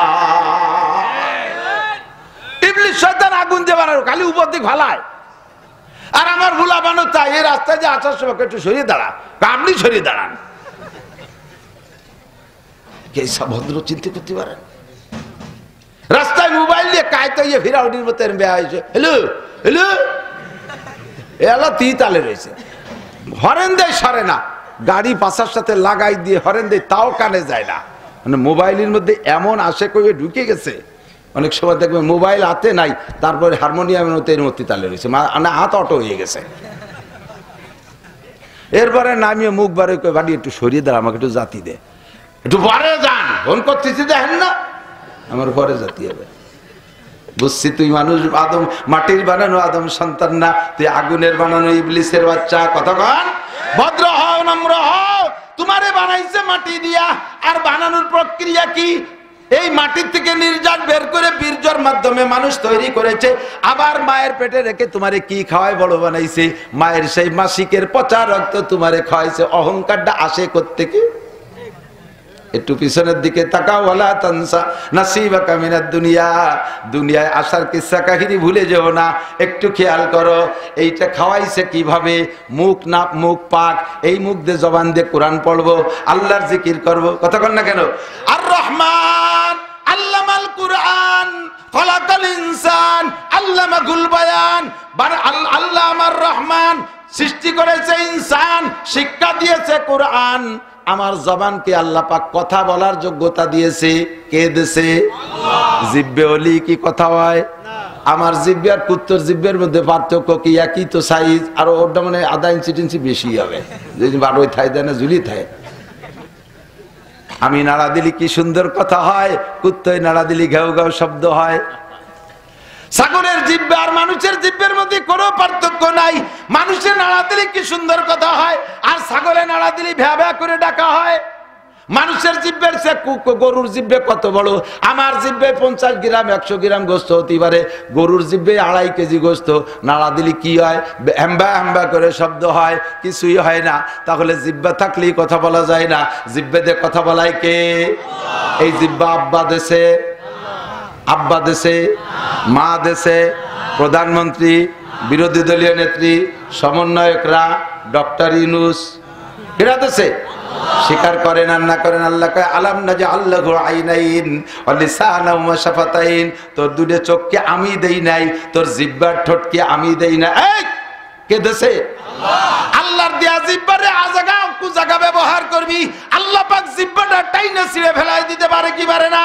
ইবলিস শয়তান আগুন দিয়ে বানানো, খালি উপর দিক ভালায়। আর আমার ভুলা বানো তাই এই রাস্তায় যে আসার সময় একটু সরিয়ে দাঁড়া, আপনি সরিয়ে দাঁড়ান। ভদ্র চিন্তা করতে পারেন? রাস্তায় মোবাইল দিয়ে কায়তো ইয়ে ফিরাউডির মতো হয়েছে, হ্যালো হ্যালো এলা তি তালে রয়েছে, হরেন দেয় সরে না, গাড়ি পাশার সাথে লাগাই দিয়ে হরেন দেয় তাও কানে যায় না। মানে মোবাইলের মধ্যে এমন আশে করে ঢুকে গেছে। অনেক সময় দেখবে মোবাইল হাতে নাই, তারপরে হারমোনিয়ামের মতো এর মধ্যে তালে রয়েছে, মানে হাত অটো হয়ে গেছে। এরপরে নামিয়ে মুখ বারে বাড়ি একটু সরিয়ে দেয়, আমাকে একটু জাতি দে, একটু পরে যান, ফোন করতেছি দেখেন না, আমার পরে জাতি হবে। বুঝছি তুই মানুষ আদম মাটির বানানো আদম সন্তান না, তুই আগুনের বানানো ইবলিসের বাচ্চা। কতক্ষণ ভদ্র হও, নম্র হও। তোমারে বানাইছে মাটি দিয়া, আর বানানোর প্রক্রিয়া কি? এই মাটির থেকে নির্যাত বের করে বীর্যর মাধ্যমে মানুষ তৈরি করেছে। আবার মায়ের পেটে রেখে তোমারে কি খাওয়ায় বড় বানাইছে? মায়ের সেই মাসিকের পচা রক্ত তোমারে খাওয়াইছে। অহংকারটা আসে কোত্থেকে? একটু পিছনের দিকে তাকাও, ওয়ালা তানসা নাসিবাকা মিনাদ দুনিয়া। দুনিয়ায় আসার কিসসা কাহিনী ভুলে যেও না, একটু খেয়াল করো। এইটা খাওয়াইছে কিভাবে? মুখ না, মুখ পাক, এই মুখ দিয়ে জবান দিয়ে কোরআন পড়বো, আল্লাহর জিকির করবো। কথা কন না কেন? আর রহমান আল্লামাল কুরআন খলাকাল ইনসান আল্লামাহুল বায়ান। আল্লাহ আমার রহমান, সৃষ্টি করেছে ইনসান, শিক্ষা দিয়েছে কোরআন। আমার জবানকে আল্লাহ পাক কথা বলার যোগ্যতা দিয়েছে। কে দিয়েছে? জিব্বে ওলি কি কথা হয়? আমার জিব্বে আর কুত্তর জিব্বের মধ্যে পার্থক্য কি? একই তো সাইজ, আর ওটা মানে আধা ইঞ্চি টিঞ্চি বেশি হবে। বারোই থাই দেয় না, ঝুলি থাই। আমি নাড়া দিলি কি সুন্দর কথা হয়, কুত্তয় নাড়া দিলি ঘেউ ঘেউ শব্দ হয়। ছাগলের জিব্বে আর মানুষের জিব্বের মধ্যে কোনো পার্থক্য নাই। মানুষের নাড়া দিলে কি সুন্দর কথা হয়, আর ছাগলের নাড়া দিলে ভ্যা ভ্যা করে ডাকা হয়। মানুষের জিব্বের সে গরুর জিব্বে কত বড়। আমার জিব্বে 50 গ্রাম 100 গ্রাম গোস্ত হতে পারে, গরুর জিব্বে 2.5 কেজি গোস্ত। নাড়া দিলে কি হয়? হ্যাম্বা হ্যাম্বা করে শব্দ হয়, কিছুই হয় না। তাহলে জিব্বা থাকলেই কথা বলা যায় না। জিব্বে দিয়ে কথা বলায় কে? এই জিব্বা আব্বা দেশে, আব্বা দেশে, মা দেশে, প্রধানমন্ত্রী, বিরোধী দলীয় নেত্রী, সমন্বয়করা, ডক্টর ইউনূস, এরা দেশে। স্বীকার করেন আর না করেন, আল্লাহ কয় আলাম নাজআল্লাহু আইনাইন ওয়া লিসানাও ওয়া শাফাতাইন। তোর দুটো চোখকে আমি দেই নাই, তোর জিহ্বার ঠোঁটকে আমি দেই না। এই কে দেশে? আল্লাহর দেয়া জিহ্বারে আজাগা কুজাগা ব্যবহার করবি। আল্লাহ পাক জিহ্বাটা টাইনা ছিঁড়ে ফেলাই দিতে পারে কি পারে না?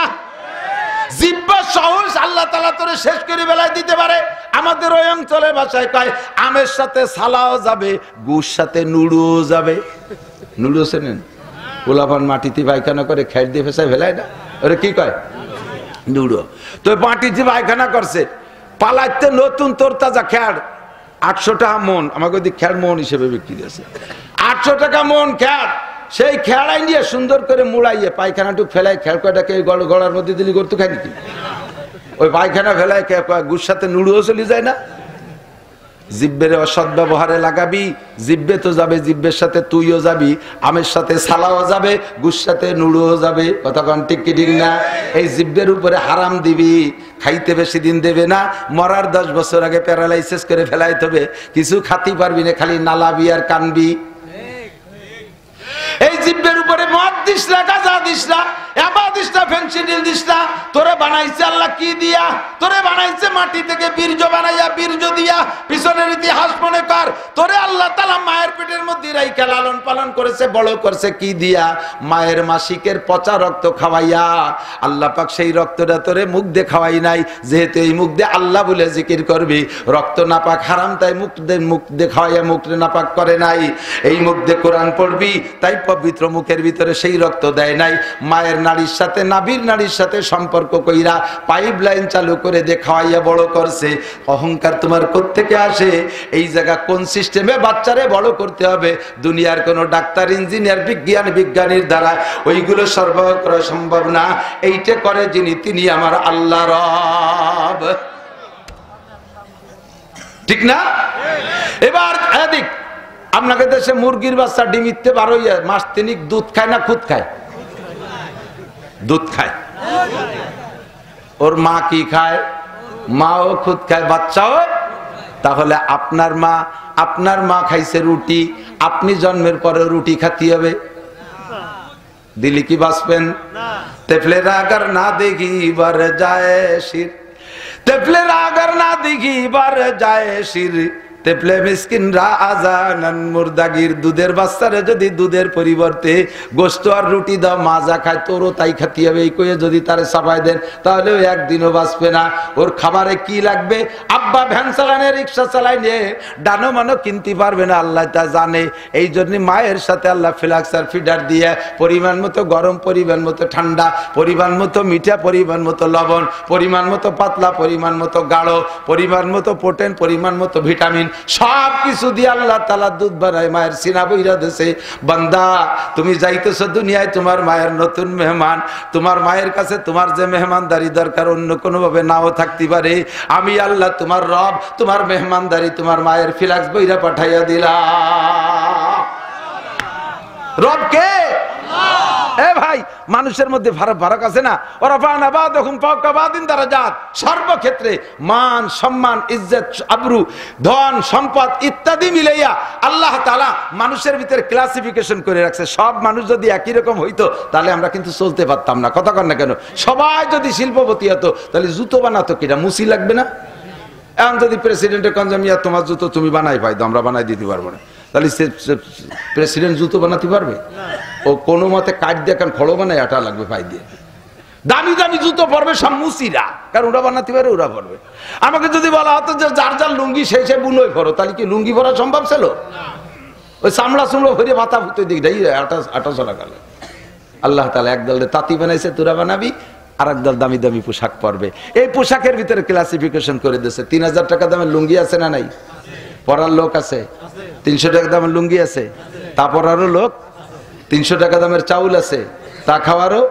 জিহ্বা সহজ আল্লাহ তাআলা তোরে শেষ করে বেলায় দিতে পারে। আমাদের ওই অঞ্চলের ভাষায় কয় আমের সাথে সালাও যাবে, গুড় সাথে নুড়ুও যাবে। নুড়ু চেনেন? পোলাপান মাটিতে পায়খানা করে খেট দিয়ে ফেসায় ফেলায় না, ওরে কি কয়? নুড়ো। তো মাটিতে পায়খানা করছে, পালাইতে নতুন তোর তাজা খ্যাড় 800 টাকা মন। আমাকে ওই খ্যাড় মন হিসেবে বিক্রি আছে, 800 টাকা মন খ্যাড়। সেই খেয়াড়াই নিয়ে সুন্দর করে মুড়াইয়ে পায়খানাটুক ফেলাই, খেয়াল কয়টাকে গড়ার মধ্যে দিলি করতে খাই নাকি? ওই পায়খানা ফেলাই গুড় সাথে নুড়ুও চলে যায় না? জিব্বের অসৎ ব্যবহারে লাগাবি, জিব্বে তো যাবে, জিব্বের সাথে তুইও যাবি, আমের সাথে সালাও যাবে, গুড় সাথে নুড়ুও যাবে। কথা কন ঠিক কি ঠিক না? এই জিব্বের উপরে হারাম দিবি, খাইতে বেশি দিন দেবে না, মরার 10 বছর আগে প্যারালাইসিস করে ফেলাইতে হবে। কিছু খাতি পারবি না, খালি নালাবি আর কানবি। এই জিব্বের উপরে মদ দিস না, গাঁজা দিস না, এবা দিস না, ফেনসিডিল দিস না। তোরে বানাইছে আল্লাহ কি দিয়া? তোরে বানাইছে মাটি থেকে বীর্য বানাইয়া, বীর্য দিয়া পিছনের ইতিহাস মনে কর, তোরে আল্লাহ তাআলা মায়ের পেটের মধ্যে রাইখা লালন পালন করেছে, বড় করেছে কি দিয়া? মায়ের মাসিকের পচা রক্ত খাওয়াইয়া। আল্লাহ পাক সেই রক্তটা তোরে মুখ দিয়ে খাওয়াই নাই, যেহেতু এই মুখ দিয়ে আল্লাহ বলে জিকির করবি। রক্ত নাপাক হারাম, তাই মুখ দিয়ে খাওয়াইয়া মুখ নাপাক করে নাই। এই মুখ দিয়ে কোরআন পড়বি, তাই পবিত্র মুখের ভিতরে সেই রক্ত দেয় নাই। মায়ের নাড়ির সাথে, নাভির নাড়ির সাথে সম্পর্ক কইরা পাইপ লাইন চালু করে দিয়ে খাওয়াইয়া বড় করছে। অহংকার তোমার কোত্থেকে আসে? এই জায়গা কোন সিস্টেমে বাচ্চারে বড় করতে হবে? দুনিয়ার কোন ডাক্তার, ইঞ্জিনিয়ার, বিজ্ঞানীর দ্বারা ওইগুলো সরবরাহ করা সম্ভব না। এইটা করে যিনি, তিনি আমার আল্লাহ রব। ঠিক না? এবার এদিক আপনাকে দেশে মুরগির বাচ্চা ডিমিতে 12 মাস 3 দুধ খায় না খুদ খায়? দুধ খায়। ওর মা কি খায়? মাও খুদ খায়, বাচ্চাও। তাহলে আপনার মা খাইছে রুটি, আপনি জন্মের পরে রুটি খাতে হবে? দিলি কি বাঁচবেন? তেফলেরা আগার না দেখি বার যায় শির, তেফলেরা আগার না দেখি বার যায় শির, তেপলে মিসকিনরা আজানান মুরদাগির। দুধের বাচ্চারে যদি দুধের পরিবর্তে গোশত আর রুটি দাও, মাজা খায়, তোরও তাই খাতে হবে। এই কয়ে যদি তারে সাফাই দেন, তাহলে ওই একদিনও বাঁচবে না। ওর খাবারে কি লাগবে? আব্বা ভ্যান চালানে, রিক্সা চালাই নিয়ে ডানো মানো কিনতে পারবে না, আল্লাহ তা জানে। এই জন্য মায়ের সাথে আল্লাহ ফ্লাক্সার ফিডার দিয়ে পরিমাণ মতো গরম, পরিমাণ মতো ঠান্ডা, পরিমাণ মতো মিঠা, পরিমাণ মতো লবণ, পরিমাণ মতো পাতলা, পরিমাণ মতো গাঢ়, পরিমাণ মতো প্রোটিন, পরিমাণ মতো ভিটামিন, সব কিছু দিয়ে আল্লাহ তাআলা দুধ বানায় মায়ের সিনা বইরা দেশে। বান্দা, তুমি যাইতেছো দুনিয়ায়, তোমার মায়ের নতুন মেহমান। তোমার মায়ের কাছে তোমার যে মেহমানদারি দরকার, অন্য কোনো ভাবে নাও থাকতে পারে। আমি আল্লাহ তোমার রব, তোমার মেহমানদারি তোমার মায়ের ফ্লাক্স বইরা পাঠাইয়া দিলাম। রব কে? এ ভাই, মানুষের মধ্যে ফারাক আছে না? ওরা সর্বক্ষেত্রে মান, সম্মান, ইজ্জত, আবরু, ধন, সম্পদ ইত্যাদি মিলাইয়া আল্লাহ তাআলা মানুষের ভিতরে ক্লাসিফিকেশন করে রাখছে। সব মানুষ যদি একই রকম হইতো, তাহলে আমরা কিন্তু চলতে পারতাম না। কথা কন না কেন? সবাই যদি শিল্পপতি হতো, তাহলে জুতো বানাতো কিনা? মুসি লাগবে না? এখন যদি প্রেসিডেন্টের কনজামিয়া, তোমার জুতো তুমি বানাই পাই, আমরা বানাই দিতে পারবো না, তাহলে প্রেসিডেন্ট জুতো বানাতে পারবে? ও কোনো মতে কাঠ দিয়ে, কারণ খড়ো বানায়, আটা লাগবে পাই দিয়ে। দামি দামি জুতো পরবে সব মুসিরা, কারণ ওরা বানাতে পারে, ওরা পরবে। আমাকে যদি বলা হতো যে যার যার লুঙ্গি সেই সে বুলোয় পরো, তাহলে কি লুঙ্গি পরা সম্ভব ছিল? ওই চামড়া ভরে মাথা ফুটে দিক দেয়, আটা চলা গেল। আল্লাহ তাআলা একদল তাঁতি বানাইছে, তোরা বানাবি, আর একদল দামি দামি পোশাক পরবে। এই পোশাকের ভিতরে ক্লাসিফিকেশন করে দিয়েছে। 3000 টাকা দামের লুঙ্গি আছে না নাই? পরার লোক আছে। 300 টাকা দামের লুঙ্গি আছে, তা পরারও লোক। 300 টাকা দামের চাউল আছে, তা খাওয়ারও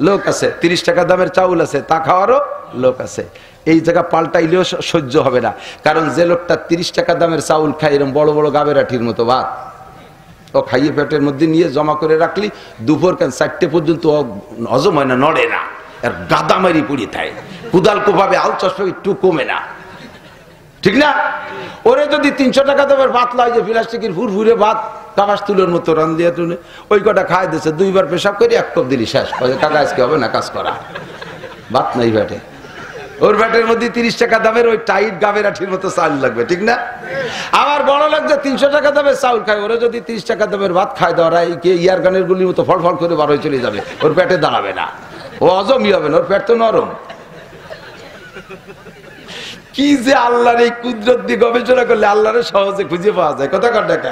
লোক আছে। 30 টাকা দামের চাউল আছে, তা খাওয়ারও লোক আছে। এই জায়গা পাল্টাইলেও সহ্য হবে না, কারণ যে লোকটা 30 টাকা দামের চাউল খায়, এরকম বড় বড় গাবেরাঠির মতো ভাত ও খাইয়ে পেটের মধ্যে নিয়ে জমা করে রাখলি, দুপুর 4টে পর্যন্ত হজম হয় না, নড়ে না, আর গাদামারি পড়ে থাকে, কুদাল কোপাবে, আল চশমা একটু কমে না। ঠিক না? ওরে যদি 300 টাকা দামের ভাত লয়, যে প্লাস্টিকের ফুরফুরে ভাত, কাবাস তুলোর মতো রান দিয়ে তুলে, ওই কটা খাই দিয়েছে, 2 বার পেশাব করে 1 কাপ দিলি, শেষ। কাকা আজকে হবে না কাজ করা, ভাত নাই ভ্যাটে। ওর ভ্যাটের মধ্যে 30 টাকা দামের ওই টাইট গাবেরাঠির মতো চাল লাগবে। ঠিক না? আবার বড় লোক যে 300 টাকা দামের চাউল খায়, ওরা যদি 30 টাকা দামের ভাত খায়, ধরা ইয়ার গানের গুলির মতো ফল করে বার হয়ে চলে যাবে, ওর পেটে দাঁড়াবে না, ও হজমই হবে না, ওর পেট তো নরম। কি যে আল্লাহর এই কুদরত দিয়ে গবেষণা করলে আল্লাহরে সহজে খুঁজে পাওয়া যায়। কথা কর টাকা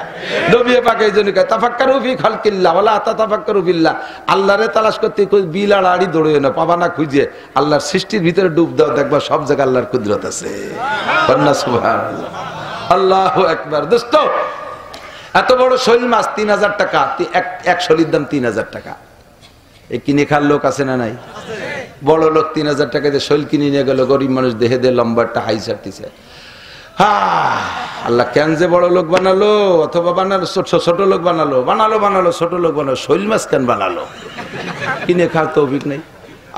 নবী পাক এই জন্য কয় তাফাক্কারু ফি খালকিল্লাহ ওয়ালা তাতাফাক্কারু বিল্লাহ। আল্লাহরে তালাশ করতে কই বিলাড় আড়ি দৌড়িও না, পাবা না খুঁজে, আল্লাহর সৃষ্টির ভিতরে ডুব দাও, দেখবা সব জায়গায় আল্লাহর কুদরত আছে। সুবহানাল্লাহ, আল্লাহু আকবার। দোস্ত, এত বড় শৈল মাছ 3000 টাকা, এক শৈলের দাম 3000 টাকা। এই কিনে খার লোক আছে না নাই? বড় লোক 3000 টাকা দিয়ে শৈল কিনে নিয়ে গেল, গরিব মানুষ দেহে দিয়ে লম্বাটা হাই চাপতেছে। আল্লাহ কেন যে বড় লোক বানালো, অথবা বানালো ছোট লোক বানালো, ছোট লোক বানালো, শৈল মাছ কেন বানালো? কিনে খাওয়ার তৌফিক নেই।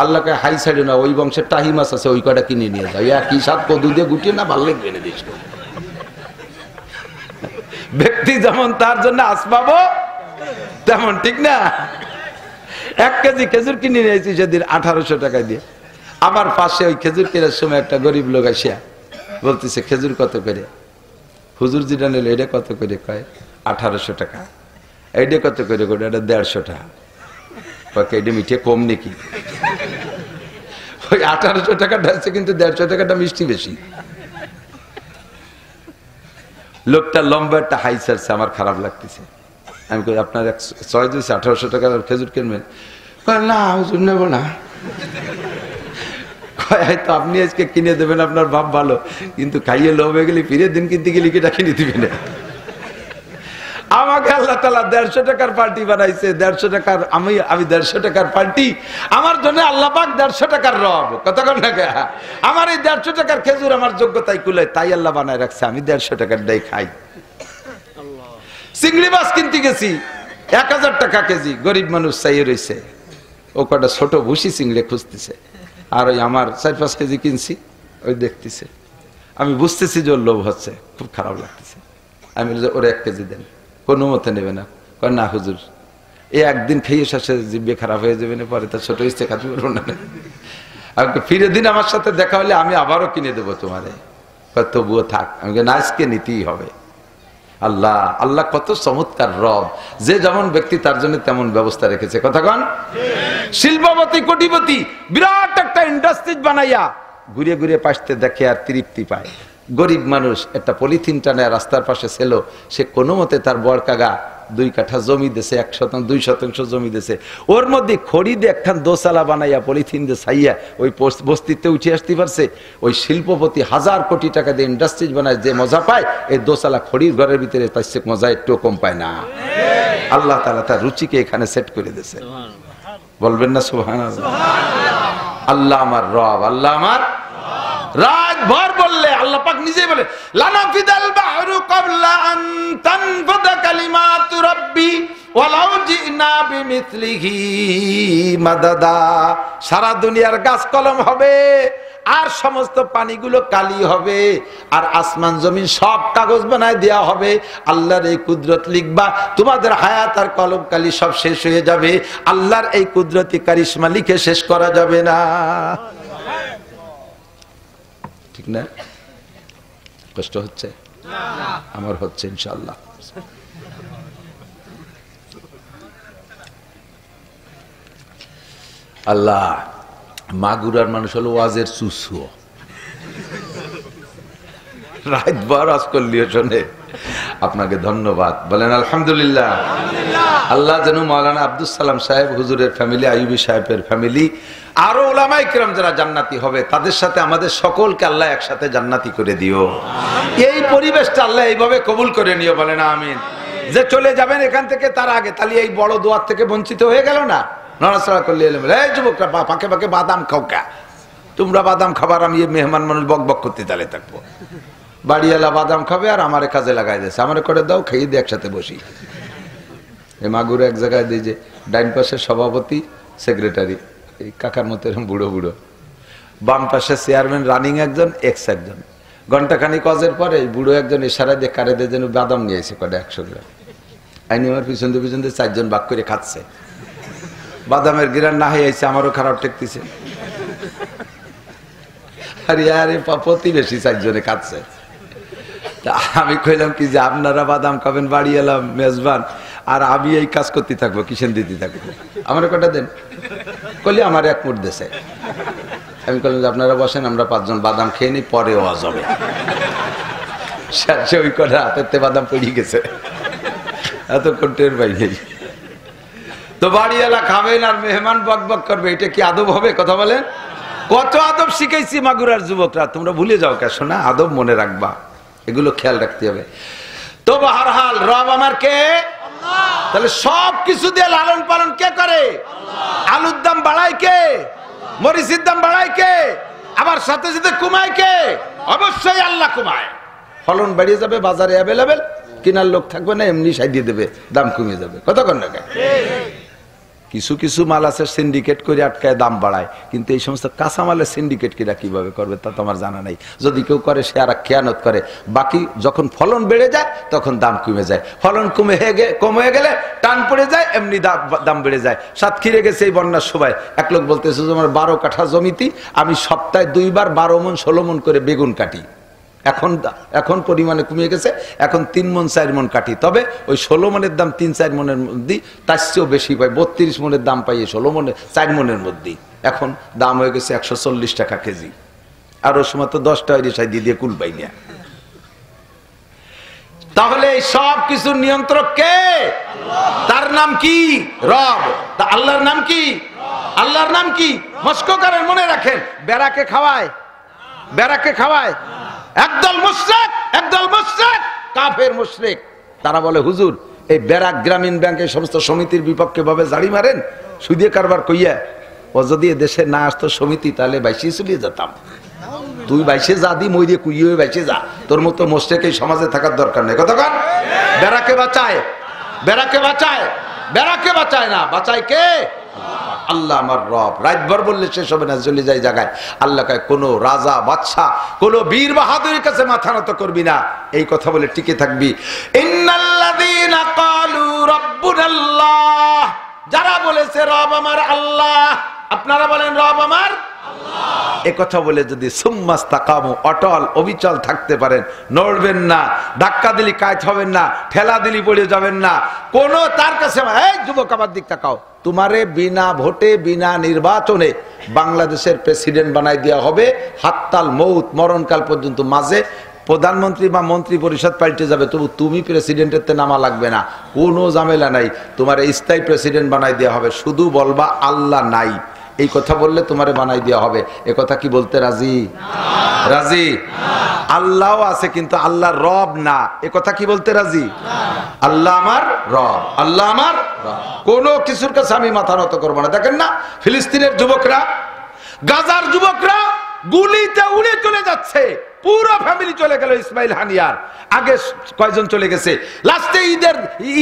আল্লাহকে হাই সাইডে না, ওই বংশের টাহি মাছ আছে, ওই কটা কিনে নিয়ে যাও, একই সাত কদু দিয়ে গুটিয়ে না, ভালো লাগবে না। দিস ব্যক্তি যেমন তার জন্য আসবাবো তেমন, ঠিক না? 1 কেজি খেজুর কিনে নিয়েছি সেদিন 1800 টাকা দিয়ে। আমার পাশে ওই খেজুর কেনার সময় একটা গরিব লোক আসিয়া বলতেছে, খেজুর কত করে? হুজুর যেটা নিল এটা কত করে কয় 1800 টাকা, এইটা কত করে করে এটা 150 টাকা। এটা মিঠে কম নাকি? ওই 1800 টাকা ঢালছে কিন্তু 150 টাকাটা মিষ্টি বেশি। লোকটা লম্বা একটা হাই সারছে, আমার খারাপ লাগতেছে। আমি কই আপনার চয়েস হয়েছে 1800 টাকার খেজুর কিনবেন? না হুজুর নেব না। হয়তো আপনি আজকে কিনে দেবেন, আপনার ভাব ভালো, কিন্তু খাইয়ে লোভ হয়ে গেলে ফিরে দিন কিনতে গেলে কিটা কিনে দিবেন। আমাকে আল্লাহ তাআলা 150 টাকার পার্টি বানাইছে, 150 টাকার আমি 150 টাকার পার্টি, আমার জন্য আল্লাহ পাক 150 টাকার রব। কতক্ষণ টাকা আমার এই 150 টাকার খেজুর আমার যোগ্যতায় কুলায়, তাই আল্লাহ বানায় রাখছে আমি 150 টাকার ডাই খাই। চিংড়ি মাছ কিনতে গেছি 1000 টাকা কেজি, গরিব মানুষ চাইয়ে রয়েছে, ও কটা ছোট ভুসি চিংড়ি খুঁজতেছে, আর ওই আমার 4-5 কেজি কিনছি, ওই দেখতেছে। আমি বুঝতেছি যে ওর লোভ হচ্ছে, খুব খারাপ লাগতেছে। আমি ওরা 1 কেজি দেন, কোনো মতে নেবে না। কয় না হুজুর, এই একদিন খেয়ে শেষে জিভে খারাপ হয়ে যাবে না, পরে তার ছোট ইচ্ছে খাতে পারবো না। আমাকে ফিরে দিন, আমার সাথে দেখা হলে আমি আবারও কিনে দেবো তোমারে। তবুও থাক। আমাকে না, আজকে নিতেই হবে। আল্লাহ আল্লাহ কত চমৎকার রব, যে যেমন ব্যক্তি তার জন্য তেমন ব্যবস্থা রেখেছে। কথাগণ, শিল্পপতি কোটিপতি বিরাট একটা ইন্ডাস্ট্রি বানাইয়া ঘুরে ঘুরে পাশতে দেখে আর তৃপ্তি পায়। গরিব মানুষ একটা পলিথিন টানে রাস্তার পাশে ছিল, সে কোনো মতে তার বড় কাগা 2 কাঠা জমি দিছে, 1%-2% জমি দিছে, ওর মধ্যে খড়ি দিয়ে একখান দোসালা বানাইয়া পলিথিন দিয়ে ছাইয়া ওই বস্তিতে উঠে আসতে পারছে। ওই শিল্পপতি 1000 কোটি টাকা দিয়ে ইন্ডাস্ট্রিজ বানায়, যে মজা পায় এই দোসালা খড়ির ঘরের ভিতরে তার সে মজা একটু কম পায় না। আল্লাহ তাআলা তার রুচিকে এখানে সেট করে দিয়েছে। বলবেন না সুবহানাল্লাহ? আল্লাহ আমার রব, আল্লাহ আমার রাত ভর বললে আল্লাহ পাক নিজেই বলে লানাফিদাল বাহরু ক্বাবলা আন তানফাদা কালিমাতু রাব্বি ওয়ালাউ জিনা বিমিসলিহি মাদাদা। সারা দুনিয়ার গাছ কলম হবে, আর সমস্ত পানিগুলো কালি হবে, আর আসমান জমিন সব কাগজ বানায় দেয়া হবে। আল্লাহর এই কুদরত লিখবা, তোমাদের হায়াত আর কলম কালি সব শেষ হয়ে যাবে। আল্লাহর এই কুদরতি কারিশমা লিখে শেষ করা যাবে না। ঠিক না? কষ্ট হচ্ছে? আমার হচ্ছে ইনশাআল্লাহ। আল্লাহ, মাগুরার মানুষ হলো ওয়াজের চুসু, রাত বার আজ করলিও শোনে। আপনাকে ধন্যবাদ, বলেন আলহামদুলিল্লাহ। আল্লাহ যেন মাওলানা আব্দুল সালাম সাহেব হুজুরের ফ্যামিলি, আইয়ুবী সাহেবের ফ্যামিলি, আরো উলামায়ে কিরাম যারা জান্নাতি হবে, তাদের সাথে আমাদের সকলকে আল্লাহ একসাথে জান্নাতি করে দিও। এই পরিবেশটা আল্লাহ এইভাবে কবুল করে নিও, বলেন আমিন। যে চলে যাবেন এখান থেকে তার আগে, তাহলে এই বড় দোয়ার থেকে বঞ্চিত হয়ে গেল না। নড়াচড়া করলে এই যুবকরা পাকে পাকে বাদাম খাও কা, তোমরা বাদাম খাবার, আমি মেহমান মানুষ বক বক করতে তালে থাকবো। বাড়িওয়ালা বাদাম খাবে আর আমারে কাজে লাগাই দিয়েছে, আমারে করে দাও, খেয়ে দিয়ে একসাথে বসি। এই মাগুর এক জায়গায় দিয়ে যে ডাইন পাশে সভাপতি সেক্রেটারি, এই কাকার মতো এরকম বুড়ো বুড়ো, বাম পাশে চেয়ারম্যান রানিং একজন, এক্স একজন। ঘন্টাখানি কাজের পরে এই বুড়ো একজন ইশারা দিয়ে কারে দিয়ে যেন বাদাম নিয়ে এসে কটা 100 গ্রাম আইনি, আমার পিছন দিয়ে 4জন ভাগ করে খাচ্ছে। বাদামের গিরান না হয়ে আইছে, আমারও খারাপ ঠেকতেছে। আরে আরে প্রতিবেশী 4জনে খাচ্ছে। আমি কইলাম কি যে আপনারা বাদাম খাবেন, বাড়ি এলাম মেজবান, আর আমি এই কাজ করতে থাকবো, কিসেন দিতে থাকবো, আমার কটা দেন। কলি আমার 1 মুঠ দেশে। আমি বললাম যে আপনারা বসেন, আমরা 5জন বাদাম খেয়ে নিই, পরে ওয়াজ হবে। সে ওই কটা হাতের বাদাম পড়ে গেছে, এতক্ষণ টের বাইরে। তো বাড়িওয়ালা খাবেন আর মেহমান বক বক করবে, এটা কি আদব হবে? কথা বলেন। কত আদব শিখাইছি মাগুরার যুবকরা, তোমরা ভুলে যাও কে শোনা, আদব মনে রাখবা, এগুলো খেয়াল রাখতে হবে। তো বাহারহাল রব আমার কে? তাহলে সব কিছু দিয়ে লালন পালন কে করে? আলুর দাম বাড়ায় কে? মরিচের দাম বাড়ায় কে? আবার সাথে সাথে কমায় কে? অবশ্যই আল্লাহ কমায়। ফলন বাড়িয়ে যাবে, বাজারে অ্যাভেলেবেল, কেনার লোক থাকবে না, এমনি সাইডিয়ে দেবে, দাম কমে যাবে। কতক্ষণ না? কিছু কিছু মাল আছে সিন্ডিকেট করে আটকায় দাম বাড়ায়, কিন্তু এই সমস্ত কাঁচামালের সিন্ডিকেট কিরা কিভাবে করবে তা তোমার জানা নাই। যদি কেউ করে সে আর খেয়ানত করে। বাকি যখন ফলন বেড়ে যায় তখন দাম কমে যায়, ফলন কম হয়ে গেলে টান পড়ে যায়, এমনি দাম বেড়ে যায়। সাতক্ষীরে গেছে এই বন্যার সময়, এক লোক বলতেছে আমার 12 কাঠা জমিতে আমি সপ্তাহে 2 বার 12 মণ 16 মণ করে বেগুন কাটি। এখন পরিমাণে কমিয়ে গেছে, এখন 3 মণ 4 মণ কাটি। তবে ওই 16 মণের দাম 3-4 মণের মধ্যেই, তার চেয়েও বেশি পাই। 32 মণের দাম পাই 16 মণে 4 মণের মধ্যেই। এখন দাম হয়ে গেছে 140 টাকা কেজি। আর ওই সময় তো 10 টাকা রেশাই দিয়ে কুল পাই না। তাহলে এই সব কিছু নিয়ন্ত্রক কে? তার নাম কি? রব। তা আল্লাহর নাম কি? আল্লাহর নাম কি? মস্কো করেন, মনে রাখেন। বেড়াকে খাওয়ায়, বেড়াকে খাওয়ায় একদল মুশরিক, একদল মুশরিক, কাফের মুশরিক। তারা বলে হুজুর এই ব্যারাক গ্রামীণ ব্যাংকের সমস্ত সমিতির বিপক্ষে ভাবে জাড়ি মারেন সুদে কারবার কইয়া। ও যদি দেশে না আসতো সমিতি, তাহলে বাইশে চলিয়ে যেতাম। তুই বাইশে যা দি, মই দিয়ে কুইয়ে বাইশে যা। তোর মতো মুশরিক এই সমাজে থাকার দরকার নেই। কতক্ষণ বেড়াকে বাঁচায়, বেড়াকে বাঁচায়, বেড়াকে বাঁচায় না, বাঁচায় কে? আল্লাহ আমার রব। রাতভর বললে শেষ হবে না, চলে যায় জায়গায়। আল্লাহ কয় কোনো রাজা বাদশা, কোনো বীর বাহাদুরের কাছে মাথা নত করবি না, এই কথা বলে টিকে থাকবি। ইন্নাল্লাযীনা ক্বালু রাব্বুনাল্লাহ, যারা বলেছে রব আমার আল্লাহ, আপনারা বলেন রব আমার আল্লাহ। এ কথা বলে যদি সুম্মাস্তাকামু, অটল অবিচল থাকতে পারেন, নড়বেন না, ধাক্কা দিলি কাজ হবেন না, ঠেলা দিলি পড়ে যাবেন না, কোন তার কাছে। এই যুবক আমার দিক তাকাও, তোমারে বিনা ভোটে বিনা নির্বাচনে বাংলাদেশের প্রেসিডেন্ট বানাই দেওয়া হবে হাত্তাল মৌত, মরণকাল পর্যন্ত। মাঝে প্রধানমন্ত্রী বা মন্ত্রী পরিষদ পাল্টে যাবে, তবু তুমি প্রেসিডেন্টের নামা লাগবে না, কোনো ঝামেলা নাই। তোমার স্থায়ী প্রেসিডেন্ট বানাই দেওয়া হবে, শুধু বলবা আল্লাহ নাই। এই কথা বললে তোমারে বানাই দেওয়া হবে। এ কথা কি বলতে রাজি? রাজি? আল্লাহও আছে কিন্তু আল্লাহ রব না, এ কথা কি বলতে রাজি? আল্লাহ আমার রব, আল্লাহ আমার রব। কোনো কিছুর কাছে আমি মাথা নত করবো না। দেখেন না ফিলিস্তিনের যুবকরা, গাজার যুবকরা গুলিতে উড়ে চলে যাচ্ছে, পুরো ফ্যামিলি চলে গেল। ইসমাইল হানিয়ার আগে কয়জন চলে গেছে? লাস্টে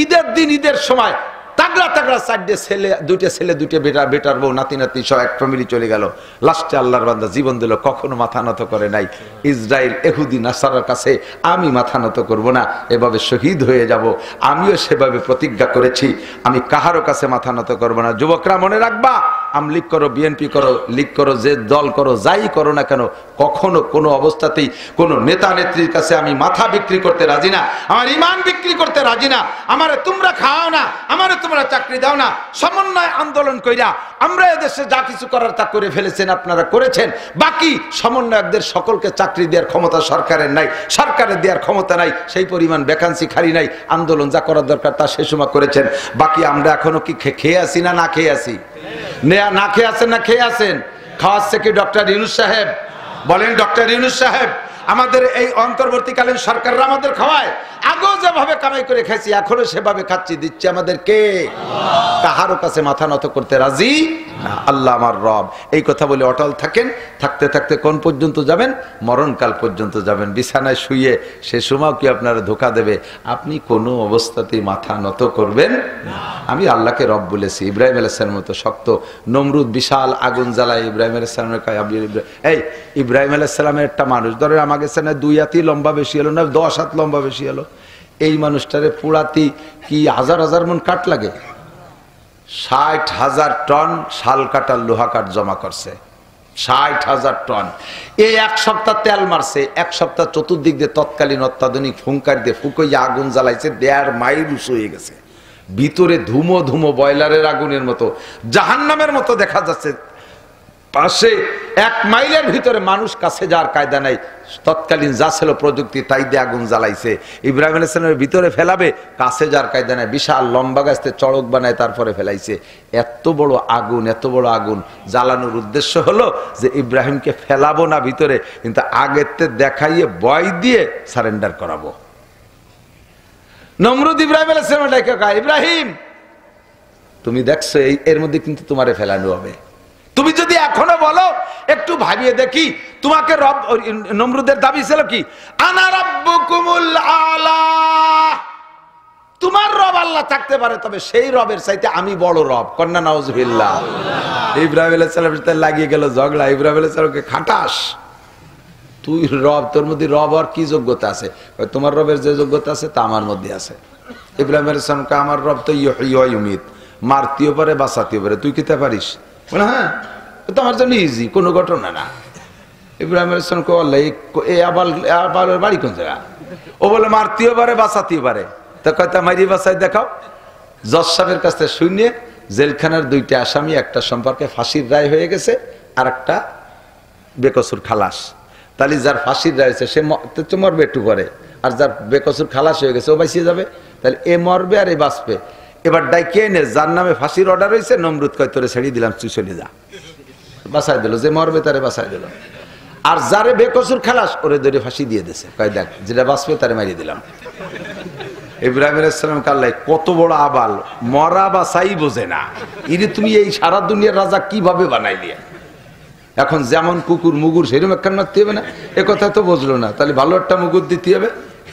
ঈদের দিন, ঈদের সময় তাগড়া তাগড়া 4টে ছেলে, 2টে ছেলে, 2টে বেটা, বেটার বউ, নাতি নাতি সব এক ফ্যামিলি চলে গেল। লাস্টে আল্লাহর বান্দা জীবন দিল, কখনো মাথা নত করে নাই। ইসরায়েল ইহুদি নাসারার কাছে আমি মাথা নত করব না, এভাবে শহীদ হয়ে যাব। আমিও সেভাবে প্রতিজ্ঞা করেছি, আমি কাহারও কাছে মাথা নত করব না। যুবকরা মনে রাখবা, আমলিগ করো, বিএনপি করো, লীগ করো, যে দল করো, যাই করো না কেন, কখনো কোনো অবস্থাতেই কোনো নেতা নেত্রীর কাছে আমি মাথা বিক্রি করতে রাজি না, আমার ইমান বিক্রি করতে রাজি না। আমারে তোমরা খাওয়াও না, আমারে তোমরা চাকরি দাও না। সমন্বয় আন্দোলন কইরা আমরা এদেশে যা কিছু করার তা করে ফেলেছেন, আপনারা করেছেন। বাকি সমন্বয়কদের সকলকে চাকরি দেওয়ার ক্ষমতা সরকারের নাই, সরকারের দেওয়ার ক্ষমতা নাই, সেই পরিমাণ ভ্যাকান্সি খালি নাই। আন্দোলন যা করার দরকার তা সে সময় করেছেন। বাকি আমরা এখনো কি খেয়ে আসি না না খেয়ে আসি? না খেয়ে আছেন না খেয়ে আছেন? খাওয়াচ্ছে কি ডক্টর ইউনূস সাহেব? বলেন ডক্টর ইউনূস সাহেব। আমাদের এই অন্তর্বর্তীকালীন সরকাররা আমাদের খাওয়ায়। আগেও যেভাবে কামাই করে খাইছি, এখনো সেভাবে খাচ্ছি, দিচ্ছে আমাদের কে? কাহারও কাছে মাথা নত করতে রাজি না, আল্লাহ আমার রব। এই কথা বলে অটল থাকেন। থাকতে থাকতে কোন পর্যন্ত যাবেন? মরণকাল পর্যন্ত যাবেন। বিছানায় শুয়ে সে সময় কি আপনারা ধোকা দেবে? আপনি কোনো অবস্থাতেই মাথা নত করবেন না। আমি আল্লাহকে রব বলেছি। ইব্রাহিম আলাইহিস সালামের মতো শক্ত। নমরুদ বিশাল আগুন জ্বালায়, ইব্রাহিম আলাইহিস সালামের কয় এই ইব্রাহিম আলাইহিস সালামের একটা মানুষ, ধরে আমাকে না 2 হাতই লম্বা বেশি এলো না 10 হাত লম্বা বেশি এলো, এই মানুষটারে পুরাতি কি হাজার হাজার মন কাঠ লাগে। 60,000 টন শাল কাটার লোহা কাঠ জমা করছে, 60,000 টন। এই 1 সপ্তাহ তেল মারছে, 1 সপ্তাহ চতুর্দিক দিয়ে তৎকালীন অত্যাধুনিক ফুঙ্কার দিয়ে ফুকইয়া আগুন জ্বালাইছে, 1.5 মাইল উঁচু হয়ে গেছে। ভিতরে ধুমো ধুমো বয়লারের আগুনের মতো, জাহান্নামের মতো দেখা যাচ্ছে। পাশে 1 মাইলের ভিতরে মানুষ কাছে যাওয়ার কায়দা নাই। তৎকালীন যা ছিল প্রযুক্তি তাই দিয়ে আগুন জ্বালাইছে। ইব্রাহিম আলাইহিস সালামের ভিতরে ফেলাবে, কাছে যাওয়ার কায়দা নাই। বিশাল লম্বা গাছতে চড়ক বানায় তারপরে ফেলাইছে। এত বড় আগুন, এত বড় আগুন জ্বালানোর উদ্দেশ্য হলো যে ইব্রাহিমকে ফেলাবো না ভিতরে, কিন্তু আগেতে দেখাইয়ে ভয় দিয়ে সারেন্ডার করাবো। নমরুদ ইব্রাহিম আলাইহিস সালামের ডাকে কয়, ইব্রাহিম তুমি দেখছো এর মধ্যে কিন্তু তোমারে ফেলানো হবে। তুমি যদি এখনো বলো একটু ভাবিয়ে দেখি, তোমাকে রব, নমরুদের দাবি ছিল কি? আনা রাব্বুকুমুল আলা, তোমার রব আল্লাহ থাকতে পারে, তবে সেই রবের চাইতে আমি বড় রব। কন্যা নাউজুবিল্লাহ। ইব্রাহিম আলাইহিস সালামের সাথে লাগিয়ে গেল ঝগড়া। ইব্রাহিম আলাইহিস সালামকে খাটাস, তুই রব, তোর মধ্যে রব আর কি যোগ্যতা আছে? তোমার রবের যে যোগ্যতা আছে তা আমার মধ্যে আছে। ইব্রাহিম আলাইহিস সালামকে আমার রব তো ইউহয়ী ওয়া ইউমীত, মারতেও পারে বাঁচাতেও পারে, তুই কি তা পারিস? বলে হ্যাঁ, তো আমার জন্য ইজি, কোনো ঘটনা না। ইব্রাহিম আলাইহিস সালাম কো আল্লাহ এই আবালের বাড়ি কোন জায়গা? ও বলে মারতেও পারে বাঁচাতেও পারে। তো কয়টা মারি বাঁচাই দেখাও। জজ সাহেবের কাছ থেকে শুনিয়ে জেলখানার দুইটা আসামি, একটা সম্পর্কে ফাঁসির রায় হয়ে গেছে আর একটা বেকসুর খালাস। তাহলে যার ফাঁসির রায় হয়েছে সে তো মরবে একটু পরে, আর যার বেকসুর খালাস হয়ে গেছে ও বাঁচিয়ে যাবে। তাহলে এ মরবে আর এ বাঁচবে। এবার ডাইকে এনে যার নামে ফাঁসির অর্ডার হয়েছে নমরুদ কয় তোরে ছেড়ে দিলাম, তুই চলে যা। বাঁচাই দিল, যে মরবে তারে বাঁচাই দিল। আর যারে বেকসুর খালাস ওরে ধরে ফাঁসি দিয়ে দিয়েছে, কয় দেখ যেটা বাঁচবে তারে মারিয়ে দিলাম। ইব্রাহিম আলাইহিস সালাম কাল্লাই কত বড় আবাল, মরা বাঁচাই বোঝে না। ইরে তুমি এই সারা দুনিয়ার রাজা কিভাবে বানাইলি? এখন যেমন কুকুর মুগুর সেরকম একখান মারতে হবে না, এ কথা তো বুঝলো না। তাহলে ভালো একটা মুগুর দিতে হবে।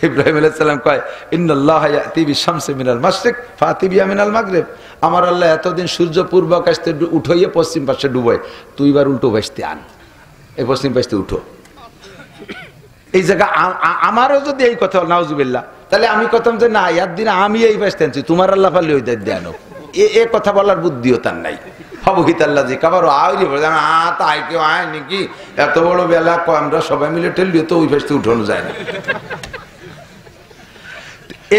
ইব্রাহিম আলাইহিস সালাম কয় ইন্নাল্লাহা ইয়াতি বিশ-শামসি মিনাল মাশরিক ফাতি বিহা মিনাল মাগরিব। আমার আল্লাহ এতদিন সূর্য পূর্ব আকাশ থেকে উঠাইয়ে পশ্চিম পাশে ডুবায়, তুই এবার উল্টো ভাসতে আন, এই পশ্চিম পাশে উঠো। এই জায়গা আমারও যদি এই কথা নাউজুবিল্লাহ, তাহলে আমি কথাম যে না ইয়ার দিন আমি এই পাশে আনছি, তোমার আল্লাহ পারলে ওই দায়িত্ব আনো। এ কথা বলার বুদ্ধিও তার নাই। হবহিতাল্লাজি কাবার আইরি বলে তাই কেউ আয় নাকি, এত বড় বেলা আমরা সবাই মিলে ঠেললিও তো ওই পাশে উঠানো যায় না।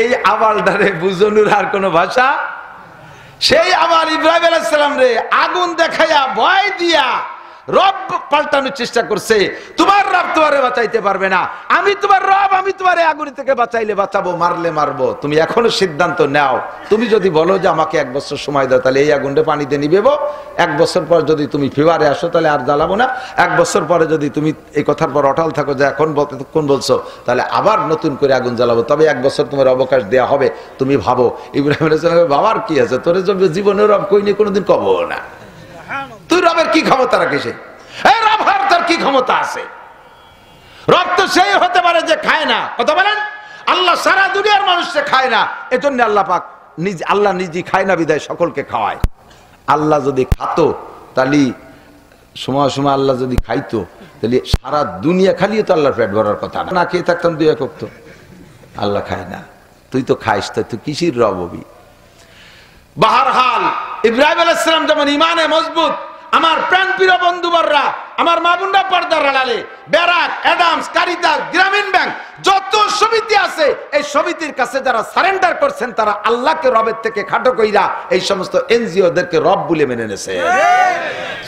এই আবালটারে বুঝানোর আর কোন ভাষা। সেই আবার ইব্রাহিম আলাইহিস সালাম রে আগুন দেখাইয়া ভয় দিয়া রব পাল্টানোর চেষ্টা করছে। তোমার রব তোমারে বাঁচাইতে পারবে না, আমি তোমার রব, আমি তোমারে আগুন থেকে বাঁচাইলে বাঁচাবো, মারলে মারবো। তুমি এখনো সিদ্ধান্ত নাও। তুমি যদি বলো যে আমাকে 1 বছর সময় দাও, তাহলে এই আগুনটা পানিতে নিবেবো। 1 বছর পর যদি তুমি ফিভারে আসো তাহলে আর জ্বালাবো না। 1 বছর পরে যদি তুমি এই কথার পর অটল থাকো যে এখন কোন বলছো, তাহলে আবার নতুন করে আগুন জ্বালাবো। তবে 1 বছর তোমার অবকাশ দেয়া হবে, তুমি ভাবো। ইব্রাহিম আলাইহিস সালাম বাবার কি আছে, তোর জীবনের রব কইনি কোনোদিন কব না। তুই রবের কি ক্ষমতা রাখিস? রব হওয়ার তোর কি ক্ষমতা আছে? রব তো সেই হতে পারে যে খায় না। কথা বলেন, আল্লাহ সারা দুনিয়ার মানুষকে খায় না, এজন্য আল্লাহ পাক আল্লাহ নিজে খায় না বিদায় সকলকে খাওয়ায়। আল্লাহ যদি খাতো তাহলে সময় সময় আল্লাহ যদি খাইতো তাহলে সারা দুনিয়া খালিয়ে তো আল্লাহর পেট ভরার কথা না। খেয়ে থাকতাম 2 একক তো। আল্লাহ খায় না, তুই তো খাইস, তাই তুই কিসির রব হবি? বাহারহাল ইব্রাহিম আলাইহিস সালাম যেমন ইমানে মজবুত, আমার প্রাণপ্রিয় বন্ধুবররা, আমার মা বোনরা পর্দার আড়ালে, ব্যারাক, অ্যাডামস, কারিতাস, গ্রামীণ ব্যাংক যত সমিতি আছে, এই সমিতির কাছে যারা সারেন্ডার করছেন তারা আল্লাহকে রবের থেকে খাটো কইরা এই সমস্ত এনজিওদেরকে রব বলে মেনে নেছে।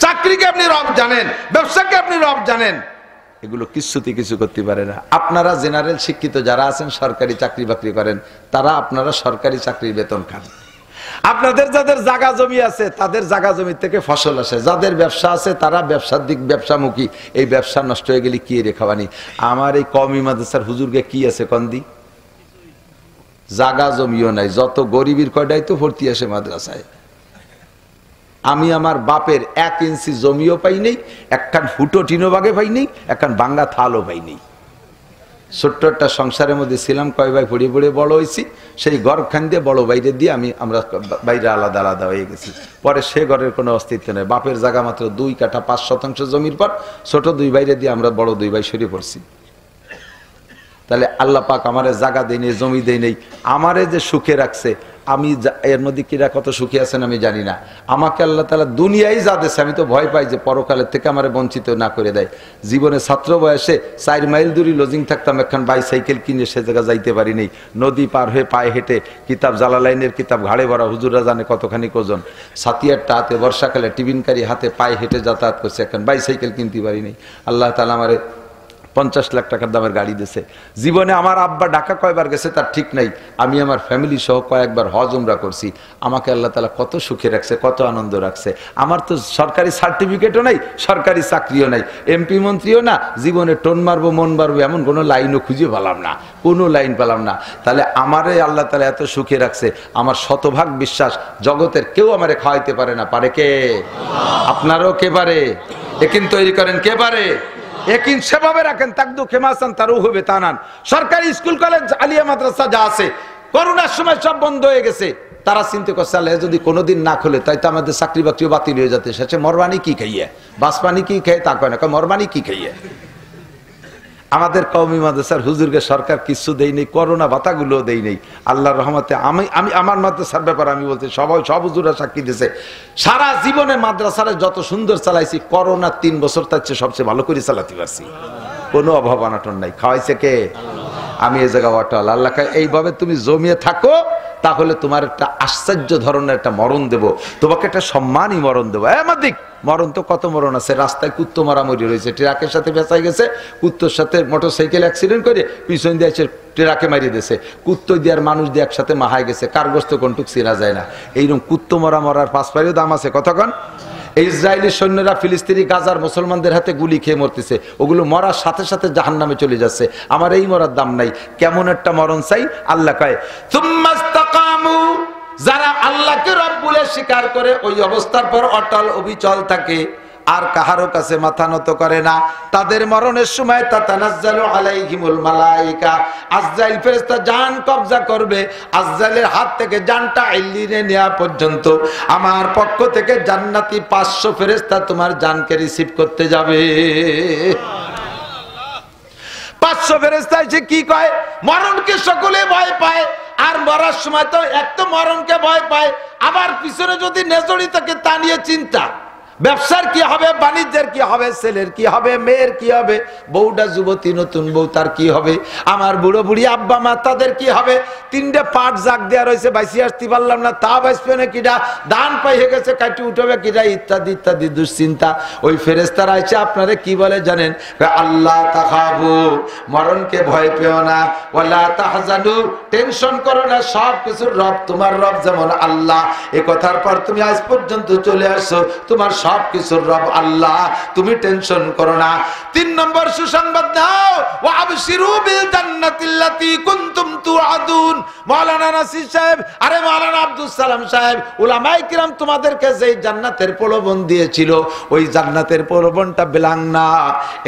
চাকরিকে আপনি রব জানেন, ব্যবসাকে আপনি রব জানেন, এগুলো কিছুতে কিছু করতে পারে না। আপনারা জেনারেল শিক্ষিত যারা আছেন, সরকারি চাকরি বাকরি করেন, তারা আপনারা সরকারি চাকরির বেতন খান। আপনাদের যাদের জায়গা জমি আছে তাদের জায়গা জমি থেকে ফসল আসে, যাদের ব্যবসা আছে তারা ব্যবসার দিক ব্যবসামুখী। এই ব্যবসা নষ্ট হয়ে গেলে কি রেখাবানি? আমার এই কওমি মাদ্রাসার হুজুরকে কি আছে কন্দি? জায়গা জমিও নাই, যত গরিবের কয়টাই তো ভর্তি আসে মাদ্রাসায়। আমি আমার বাপের 1 ইঞ্চি জমিও পাই নেই, একখান ফুটো টিনো বাগে পাই নেই, একখান ভাঙ্গা থালও পাই নেই। ছোট্ট একটা সংসারের মধ্যে ছিলাম, কয় ভাই পড়ে পড়ে বড় হয়েছি। সেই ঘরখান দিয়ে বড় বাইরে দিয়ে আমরা বাইরে আলাদা আলাদা হয়ে গেছি। পরে সে ঘরের কোনো অস্তিত্ব নেই। বাপের জায়গা মাত্র 2 কাঠা 5 শতাংশ জমির পর ছোট 2 বাইরে দিয়ে আমরা বড় 2 ভাই সরে পড়ছি। তাহলে আল্লাহ পাক আমারে জায়গা দেয় নেই, জমি দেয় নেই, আমারে যে সুখে রাখছে, আমি এর মধ্যে কিরা কত সুখী আছেন আমি জানি না। আমাকে আল্লাহ তাআলা দুনিয়ায় যা দিয়েছে, আমি তো ভয় পাই যে পরকালের থেকে আমারে বঞ্চিত না করে দেয়। জীবনে ছাত্র বয়সে 4 মাইল দূরে লজিং থাকতাম, একখান বাইসাইকেল কিনে সে জায়গা যাইতে পারি নেই। নদী পার হয়ে পায়ে হেঁটে কিতাব, জালালাইনের কিতাব ঘাড়ে ভরা, হুজুররা জানে কতখানি ওজন, সাতিয়ারটা হাতে, বর্ষাকালে টিফিনকারি হাতে পায়ে হেঁটে যাতায়াত করছে, একখান বাইসাইকেল কিনতে পারি নেই। আল্লাহ তাআলা আমারে 50 লাখ টাকার দামের গাড়ি দিয়েছে। জীবনে আমার আব্বা ঢাকা কয়বার গেছে তার ঠিক নাই। আমি আমার ফ্যামিলি সহ কয়েকবার হজ উমরা করছি। আমাকে আল্লাহ তাআলা কত সুখে রাখছে, কত আনন্দ রাখছে। আমার তো সরকারি সার্টিফিকেটও নাই, সরকারি চাকরিও নাই, এমপি মন্ত্রীও না, জীবনে টোন মারবো মন মারবো এমন কোনো লাইনও খুঁজে পেলাম না, কোনো লাইন পেলাম না। তাহলে আমারে আল্লাহ তাআলা এত সুখে রাখছে, আমার শতভাগ বিশ্বাস জগতের কেউ আমারে খাওয়াইতে পারে না। পারে কে? আপনারও কে পারে? একিন তৈরি করেন কে পারে? একিন সেভাবে রাখেন, তাকদু খেমাসান তারও হবে তানান। সরকারি স্কুল কলেজ আলিয়া মাদ্রাসা যা আছে, করোনার সময় সব বন্ধ হয়ে গেছে। তারা চিন্তা করছে আল্লাহ যদি কোনোদিন না খোলে তাই তো আমাদের চাকরি বাকরি বাতিল হয়ে যেতে। শেষে মরবানি কি খাইয়ে, বাসপানি কি খেয়ে তা কয় না, মরবানি কি খাইয়ে। আমাদের কওমি মাদ্রাসার হুজুরকে সরকার কিছু দেই নেই, করোনা ভাতাগুলো দেই নেই। আল্লাহর রহমতে আমি আমার মাদ্রাসার ব্যাপার আমি বলছি, সব হুজুরা সাক্ষী দিয়েছে, সারা জীবনে মাদ্রাসারে যত সুন্দর চালাইছি, করোনা 3 বছর তার চেয়ে সবচেয়ে ভালো করে চালাতে পারছি। কোনো অভাব অনাটন নাই। খাওয়াইছে কে? আমি এই জায়গা অটল। আল্লাহ এইভাবে তুমি জমিয়ে থাকো, তাহলে তোমার একটা আশ্চর্য ধরনের একটা মরণ দেব, তোমাকে একটা সম্মানই মরণ দেবো। মাদিক মরণ তো কত মরণ আছে। রাস্তায় কুত্তো মারামারি রয়েছে, ট্রাকের সাথে বেঁচাই গেছে, কুত্তোর সাথে মোটরসাইকেল অ্যাক্সিডেন্ট করে পিছন দিয়ে ট্রাকে মারিয়ে দিয়েছে, কুত্তো দিয়ে আর মানুষ দিয়ে একসাথে মাহায় গেছে, কারগ্রস্ত কোনটুক চেনা যায় না। এইরকম কুত্তো মরার 5 পাইও দাম আছে কতক্ষণ। ইসরায়েলি সৈন্যরা ফিলিস্তিনি গাজার মুসলমানদের হাতে গুলি খেয়ে মরতেছে, ওগুলো মরার সাথে সাথে জাহান্নামে চলে যাচ্ছে। আমার এই মরার দাম নাই। কেমন একটা মরণ চাই? আল্লাহ কয় সুম্মাস্তাকামু, যারা আল্লাহকে রব বলে স্বীকার করে ওই অবস্থার পর অটল অবিচল থাকে, আর কাহারো কাছে মাথা নত করে না, তাদের মরণের সময় তাতানাজ্জালু আলাইহিমুল মালাইকা, আজরাইল ফেরেশতা জান কবজা করবে। আজরাইলের হাত থেকে জানটা ইল্লিনে নেওয়া পর্যন্ত আমার পক্ষ থেকে জান্নাতি 500 ফেরেশতা তোমার জানকে রিসিভ করতে যাবে। 500 ফেরেশতা এসে কি কয়? মরণকে সকলে ভয় পায়, আর মরার সময় তো এক তো মরণকে ভয় পায়, আবার পিছনে যদি নেজড়ি থাকে তা নিয়ে চিন্তা। ব্যবসার কি হবে, বাণিজ্যের কি হবে, ছেলের কি হবে, মেয়ের কি হবে, বউটা যুবতী নতুন বউ তার কি হবে, আমার বুড়ো বুড়ি আব্বা মা তাদের কি হবে, 3টে পাট জাগ দেওয়া রয়েছে, বাইসি আসতে পারলাম না, তা বাইসবে না কিটা, দান পাইয়ে গেছে কাটি উঠবে কিটা, ইত্যাদি ইত্যাদি দুশ্চিন্তা। ওই ফেরেশতারা এসে আপনারে কি বলে জানেন? আল্লাহ তাখাবু, মরণকে ভয় পেও না, ওয়ালা তাহজানু, টেনশন করো না, সব কিছুর রব তোমার রব যেমন আল্লাহ। এ কথার পর তুমি আজ পর্যন্ত চলে আসছো, তোমার সব কিছুর রব আল্লাহ, তুমি টেনশন করো না। 3 নম্বর সুসংবাদ দাও, ওয়া আবশিরু বিল জান্নাতিল্লাতী কুনতুম তুআদুন। মাওলানা নাসির সাহেব, আরে মাওলানা আব্দুল সালাম সাহেব, উলামায়ে কিরাম তোমাদেরকে যেই জান্নাতের প্রলোভন দিয়েছিল, ওই জান্নাতের প্রলোভনটা বেলাং না।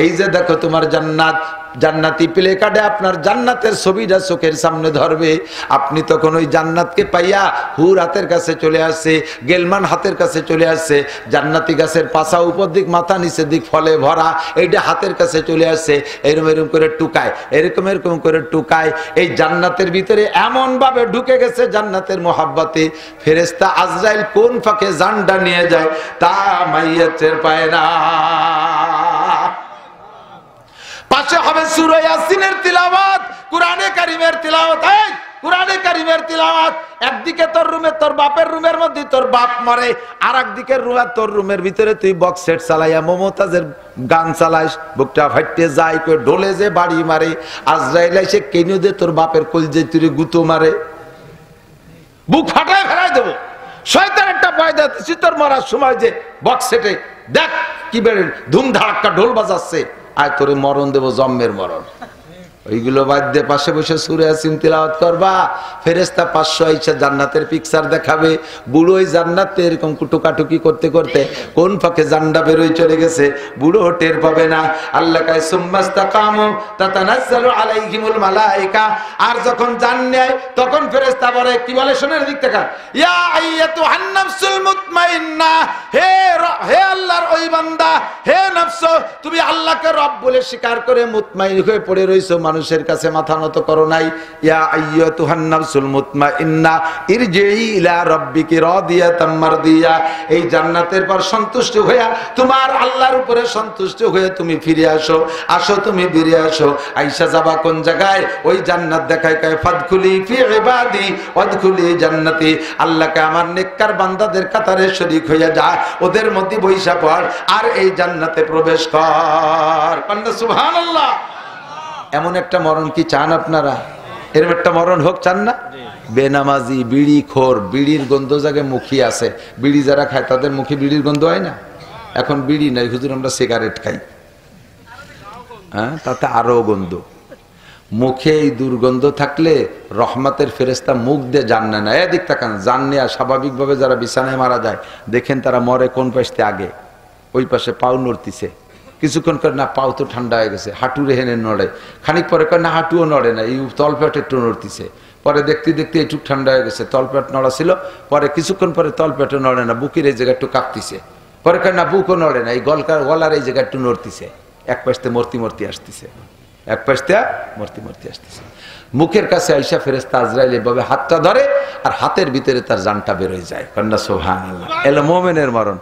এই যে দেখো তোমার জান্নাত, জান্নাতি প্লে কার্ডে আপনার জান্নাতের ছবিটা চোখের সামনে ধরবে, আপনি তখন ওই জান্নাতকে পাইয়া হুর হাতের কাছে চলে আসছে, গেলমান হাতের কাছে চলে আসছে, জান্নাতি গাছের পাশা উপর দিক মাথা নিচের দিক ফলে ভরা, এইটা হাতের কাছে চলে আসছে, এরকম এরকম করে টুকায়, এরকম এরকম করে টুকায়। এই জান্নাতের ভিতরে এমন ভাবে ঢুকে গেছে জান্নাতের মোহাব্বতে, ফেরেশতা আজরাইল কোন ফাঁকে জানটা নিয়ে যায় তা মাইয়া টের পায় না। পাশে হবে সূরা ইয়াসিনের তিলাওয়াত, কোরআনে কারীমের তিলাওয়াত। এই কোরআনে কারীমের তিলাওয়াত, একদিকে তোর রুমে তোর বাপের রুমের মধ্যে তোর বাপ মরে, আর একদিকে তোর রুমের ভিতরে তুই বক্স সেট চালাইয়া মমতাজের গান চালাইস, বুকটা ফাইটে যায়, কই ঢোলে যে বাড়ি মারে, আজরাইল এসে কেন দে তোর বাপের কলজে তুই গুতো মারে, বুক ফাটায় ফেরাই দেবো। শয়তান একটা ভয় দিতেছি তোর মরার সময়, যে বক্স সেটে দেখ কি বেড়ে ধুমধাক্কা ঢোল বাজাচ্ছে, আয় তোরে মরণ দেবো, জম্মের মরণ। ওইগুলো বাদ দিয়ে পাশে বসে সূরা ইয়াসিন তিলাওয়াত করবা, ফেরেশতা 500 আইসা জান্নাতের পিকচার দেখাবে। বুড়ো ওই জান্নাতে এরকম টুকাটুকি করতে করতে কোন ফাঁকে জান্ডা বেরোয় চলে গেছে, বুড়ো টের পাবে না। আল্লাহ কায় সুম্মাস্তাকামু তাতানাজ্জালু আলাইহিমুল মালাইকা, আর যখন জান নেয় তখন ফেরেশতা বলে, কি বলে শোনেন, দিক থেকে, ইয়া আইয়াতুহান নাফসুল মুতমাইন্না, হে আল্লাহর ওই বান্দা, হে নফস, তুমি আল্লাহকে রব বলে স্বীকার করে মুতমাইন হয়ে পড়ে রইছো, মানুষের কাছে মাথা নত করো নাই। ইয়া আইয়াতুহান নাফসুল মুতমাইন্না ইরজিই ইলা রাব্বিকি রাদিয়াতাম মারদিয়া, এই জান্নাতের পর সন্তুষ্ট হইয়া তোমার আল্লাহর উপরে সন্তুষ্ট হয়ে তুমি ফিরে আসো, আসো তুমি ফিরে আসো। আয়েশা যাবা কোন জায়গায়? ওই জান্নাত দেখায়, কয় ফাদখুলি ফি ইবাদি ওয়াদখুলি জান্নাতি, আল্লাহকে আমার নেককার বান্দাদের কাতারে শরীক হইয়া যা, ওদের মধ্যে বৈশা পড়, আর এই জান্নাতে প্রবেশ কর। কন্যা সুবহানাল্লাহ। এমন একটা মরণ কি চান আপনারা? এরকম একটা মরণ হোক চান না? বেনামাজি, বিড়ি খোর, বিড়ির গন্ধ জাগে মুখী আছে, বিড়ি যারা খায় তাদের মুখে বিড়ির গন্ধ হয় না? এখন বিড়ি নাই হুজুর, আমরা সিগারেট খাই, হ্যাঁ, তাতে আরো গন্ধ। মুখে এই দুর্গন্ধ থাকলে রহমতের ফেরেশতা মুখ দিয়ে জান না। এদিক তাকান, জান নেয়া স্বাভাবিকভাবে যারা বিছানায় মারা যায় দেখেন তারা মরে কোন পাশে আগে, ওই পাশে পাও নড়তিছে, কিছুক্ষণ করে না পাও তো ঠান্ডা হয়ে গেছে, হাঁটু রেহেনে নড়ে, খানিক পরে কয় না হাঁটুও নড়ে না, এই তলপেট একটু নড়তিছে, পরে দেখতে দেখতে এইটুক ঠান্ডা হয়ে গেছে, তলপেট নড়া ছিল, পরে কিছুক্ষণ পরে তলপেটও নড়ে না, বুকের এই জায়গা একটু কাঁপতিছে, পরে কয় না বুকও নড়ে না, এই গলার এই জায়গা একটু নড়তিছে, এক পাশে মূর্তি আসতিছে। এক পাশ থেকে মূর্তি মূর্তি আসতেছে, মুখের কাছে আইসা ফেরেশতা আজরাইল এভাবে হাতটা ধরে আর হাতের ভিতরে তার জানটা বের হয়ে যায়। কন্যা সুবহানাল্লাহ। এলো মুমিনের মরণ।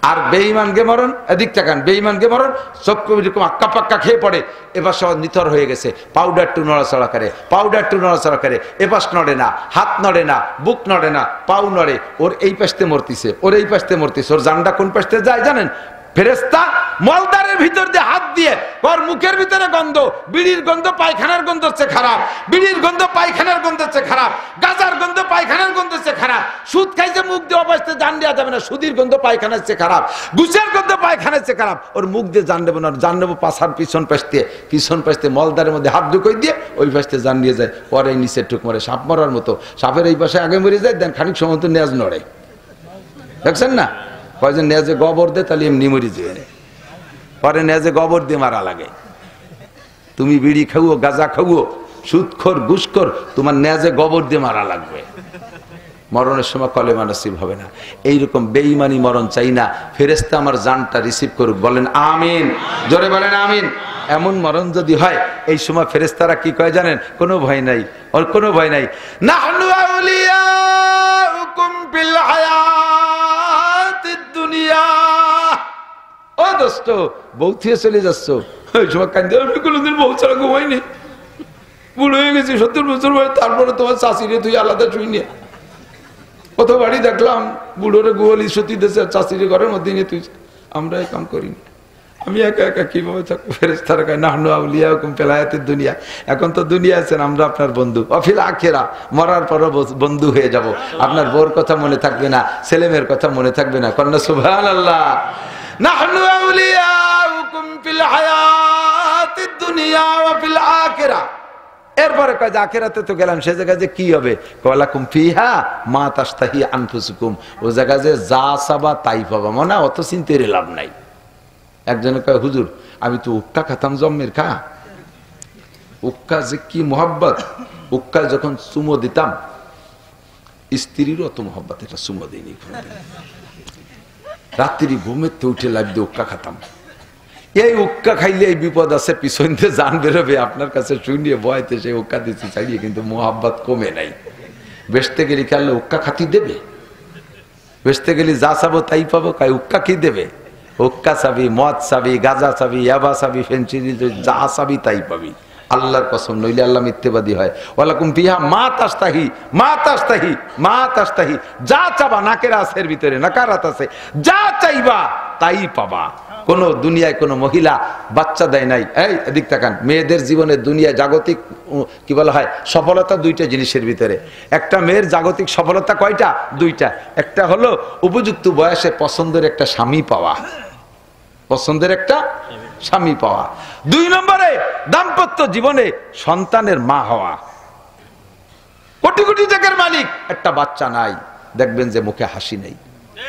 আর বেঈমানকে মরণ, এদিক তাকান, বেঈমানকে মরণ চক্ষু এরকম আক্কা পাক্কা খেয়ে পড়ে, এবার সব নিথর হয়ে গেছে, পাউডার টু নড়াচড়া করে, পাউডার টু নড়াচড়া করে, এপাশ নড়ে না, হাত নড়ে না, বুক নড়ে না, পাউ নড়ে, ওর এই পাশতে মরতিছে, ওর এই পাশতে মরতিছে, ওর জানটা কোন পাশতে যায় জানেন? ফেরেশতা মলদারের ভিতর দিয়ে হাত দিয়ে ওর মুখের ভিতরে গন্ধ, বিড়ির গন্ধ পায়খানার গন্ধ হচ্ছে খারাপ, বিড়ির গন্ধ পায়খানার গন্ধ হচ্ছে খারাপ, গাজার গন্ধ পায়খানার গন্ধ হচ্ছে খারাপ, সুদ খাইছে মুখ দিয়ে অবস্থা জান দেওয়া যাবে না, সুদির গন্ধ পায়খানার চেয়ে খারাপ, ঘুষের গন্ধ পায়খানার চেয়ে খারাপ, ওর মুখ দিয়ে জান দেবো না, জান দেবো পাশার পিছন পাশতে মলদারের মধ্যে হাত ঢুকই দিয়ে ওই পাশতে জান দিয়ে যায়, পরে নিচের টুক মরে সাপ মরার মতো, সাপের এই পাশে আগে মরে যায়, দেন খানিক সময় তো নেজ নড়ে, দেখছেন না? কয়জন নেজে গোবর দে তাহলে এমনি মরি যায়, পরে নেজে গোবর দিয়ে মারা লাগে। তুমি বিড়ি খাও, গাঁজা খাও, সুদখোর ঘুষখোর, তোমার নেজে গোবর দিয়ে মারা লাগবে, মরণের সময় কলেমা নসিব হবে না। এইরকম বেঈমানি মরণ চাই না। ফেরেশতা আমার জানটা রিসিভ করুক, বলেন আমিন, জোরে বলেন আমিন। এমন মরণ যদি হয় এই সময় ফেরেশতারা কি কয় জানেন? কোনো ভয় নাই, ওর কোনো ভয় নাই। নাহনু আউলিয়াউকুম ফিল হায়াতিদ দুনিয়া। ও দোস্ত, বউ থিয়ে চলে যাচ্ছ, ওই সময় কান্দে, আমি কোনোদিন বউ ছাড়া ঘুমাইনি, বুড়ো হয়ে গেছি 70 বছর বয়স, তারপরে তোমার চাষিরে তুই আলাদা শুই নিয়ে কত বাড়ি দেখলাম, বুড়োরে গোয়ালি সতী দেশে চাষিরে ঘরের মধ্যে নিয়ে তুই, আমরা এই কাম করিনি, আমি একা একা কিভাবে থাকবো? ফেরেশতারা কয় নাহনু আউলিয়াউকুম ফিল হায়াতিদ দুনিয়া। এখন তো দুনিয়া আছেন, আমরা আপনার বন্ধু, অফিল আখিরা, মরার পরও বন্ধু হয়ে যাব। আপনার বউর কথা মনে থাকবে না, ছেলেমেয়ের কথা মনে থাকবে না, কন্যা সুবহানাল্লাহ। নাহনু আউলিয়াউকুম ফিল হায়াতিদ দুনিয়া ওয়া ফিল আখিরা। এরপরে কয় যে আখিরাতে তো গেলাম, সে জায়গায় যে কি হবে? কলাকুম ফিহা মা তাশতাহি আনফুসুকুম, ও জায়গায় যে যা চাবা তাই পাবা, মনে অত চিন্তার লাভ নাই। একজনে কয় হুজুর আমি তো উক্কা খাতাম জন্মের খা, উক্কা যে কি মোহাব্বত, উক্কা যখন চুমো দিতাম স্ত্রীর অত মোহাব্বত, এটা চুমো দিইনি, রাত্রি ঘুমেতে উঠে লাভ দিয়ে উক্কা খাতাম। এই উক্কা খাইলে এই বিপদ আছে, পিছন দিয়ে জান বেরোবে, আপনার কাছে শুনিয়ে ভয়তে সেই উক্কা দিচ্ছি চালিয়ে, কিন্তু মোহাব্বত কমে নাই। বেসতে গেলে খেয়াল উক্কা খাতি দেবে, বেসতে গেলে যা চাবো তাই পাবো, কাই উক্কা কি দেবে? হুক্কা চাবি, মদ চাবি, গাঁজা চাবি, ইয়াবা চাবি, ফেন্সিডিল, যা চাবি তাই পাবি। আল্লাহর কসম, নইলে আল্লাহ মিথ্যেবাদী হয়। ওয়ালাকুম ফিহা মা তাশতাহি, মা তাশতাহি, মা তাশতাহি, যা চাবা, নাকের আসের ভিতরে নাকারাত আছে, যা চাইবা তাই পাবা। কোন দুনিয়ায় কোন মহিলা বাচ্চা দেয় নাই। এই এদিক তাকান, মেয়েদের জীবনে দুনিয়া জাগতিক কি বলা হয় সফলতা দুইটা জিনিসের ভিতরে। একটা মেয়ের জাগতিক সফলতা কয়টা? দুইটা। একটা হলো উপযুক্ত বয়সে পছন্দের একটা স্বামী পাওয়া, পছন্দের একটা স্বামী পাওয়া। 2 নম্বরে দাম্পত্য জীবনে সন্তানের মা হওয়া। কোটি কোটি টাকার মালিক, একটা বাচ্চা নাই, দেখবেন যে মুখে হাসি নেই।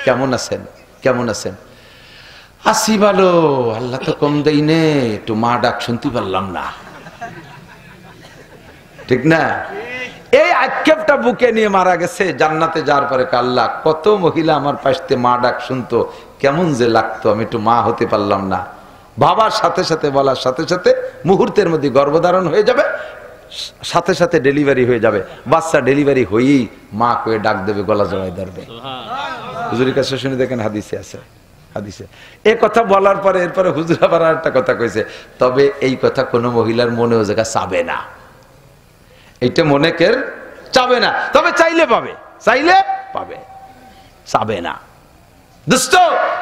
কেমন আছেন, কেমন আছেন? আসি ভালো, আল্লাহ তো কম দেই নে, একটু মা ডাক শুনতে পারলাম না, ঠিক না? এই আক্ষেপটা বুকে নিয়ে মারা গেছে। জান্নাতে যাওয়ার পরে আল্লাহ, কত মহিলা আমার পাশে মা ডাক শুনতো, কেমন যে লাগতো, আমি একটু মা হতে পারলাম না। বাবার সাথে সাথে বলার সাথে সাথে মুহূর্তের মধ্যে গর্ভধারণ হয়ে যাবে, সাথে সাথে ডেলিভারি হয়ে যাবে, বাচ্চা ডেলিভারি হয়েই মা কয়ে ডাক দেবে, গলা জড়ায় ধরবে। হুজুরের কাছে শুনে দেখেন, হাদিসে আছে, হাদিসে এ কথা বলার পরে এরপরে হুজুর আবার একটা কথা কইছে, তবে এই কথা কোনো মহিলার মনেও জায়গা চাবে না, এইটা মনে কের চাবে না, তবে চাইলে পাবে, চাইলে পাবে, চাবে না। দোস্ত,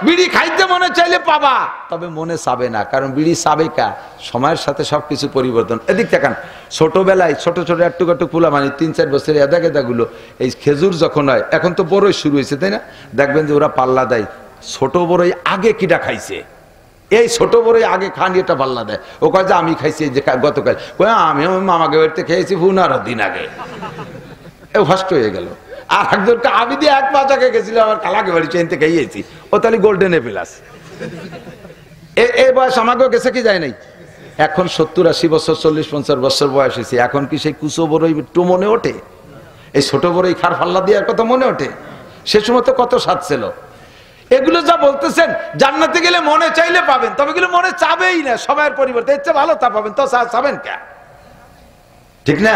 বিড়ি খাইতে মনে চাইলে পাবা, তবে মনে চাবে না, কারণ বিড়ি চাবে কা, সময়ের সাথে সবকিছু পরিবর্তন। এদিক দেখান, ছোটবেলায় ছোট ছোট একটু একটু পোলা, মানে 3-4 বছরের এদা গেদা গুলো, এই খেজুর যখন হয়, এখন তো বড়ই শুরু হয়েছে, তাই না? দেখবেন যে ওরা পাল্লা দেয়, ছোট বড়ই আগে কিটা খাইছে, এই ছোট বড়ই আগে খান, এটা পাল্লা দেয়। ও কয় যে আমি খাইছি যে গতকাল, আমি মামাকে বাড়িতে খেয়েছি 15 দিন আগে, এ ফার্স্ট হয়ে গেল। আর একজনকে আমি দিয়ে 1 মাস আগে গেছিল, আমার কালাকে বাড়ি চেনতে খাইয়েছি, ও তাহলে গোল্ডেন এ প্লাস। এই বয়স আমাকেও গেছে কি যায় নাই? এখন 70-80 বছর, 40-50 বছর বয়স হয়েছে, এখন কি সেই কুচো বড়ই একটু মনে ওঠে? এই ছোট বড়ই খার ফাল্লা দেওয়ার কথা মনে ওঠে? সে সময় তো কত স্বাদ ছিল। এগুলো যা বলতেছেন জান্নাতে গেলে মনে চাইলে পাবেন, তবে এগুলো মনে চাবেই না, সময়ের পরিবর্তে এর চেয়ে ভালো তা পাবেন, তো চাবেন কে? ঠিক না?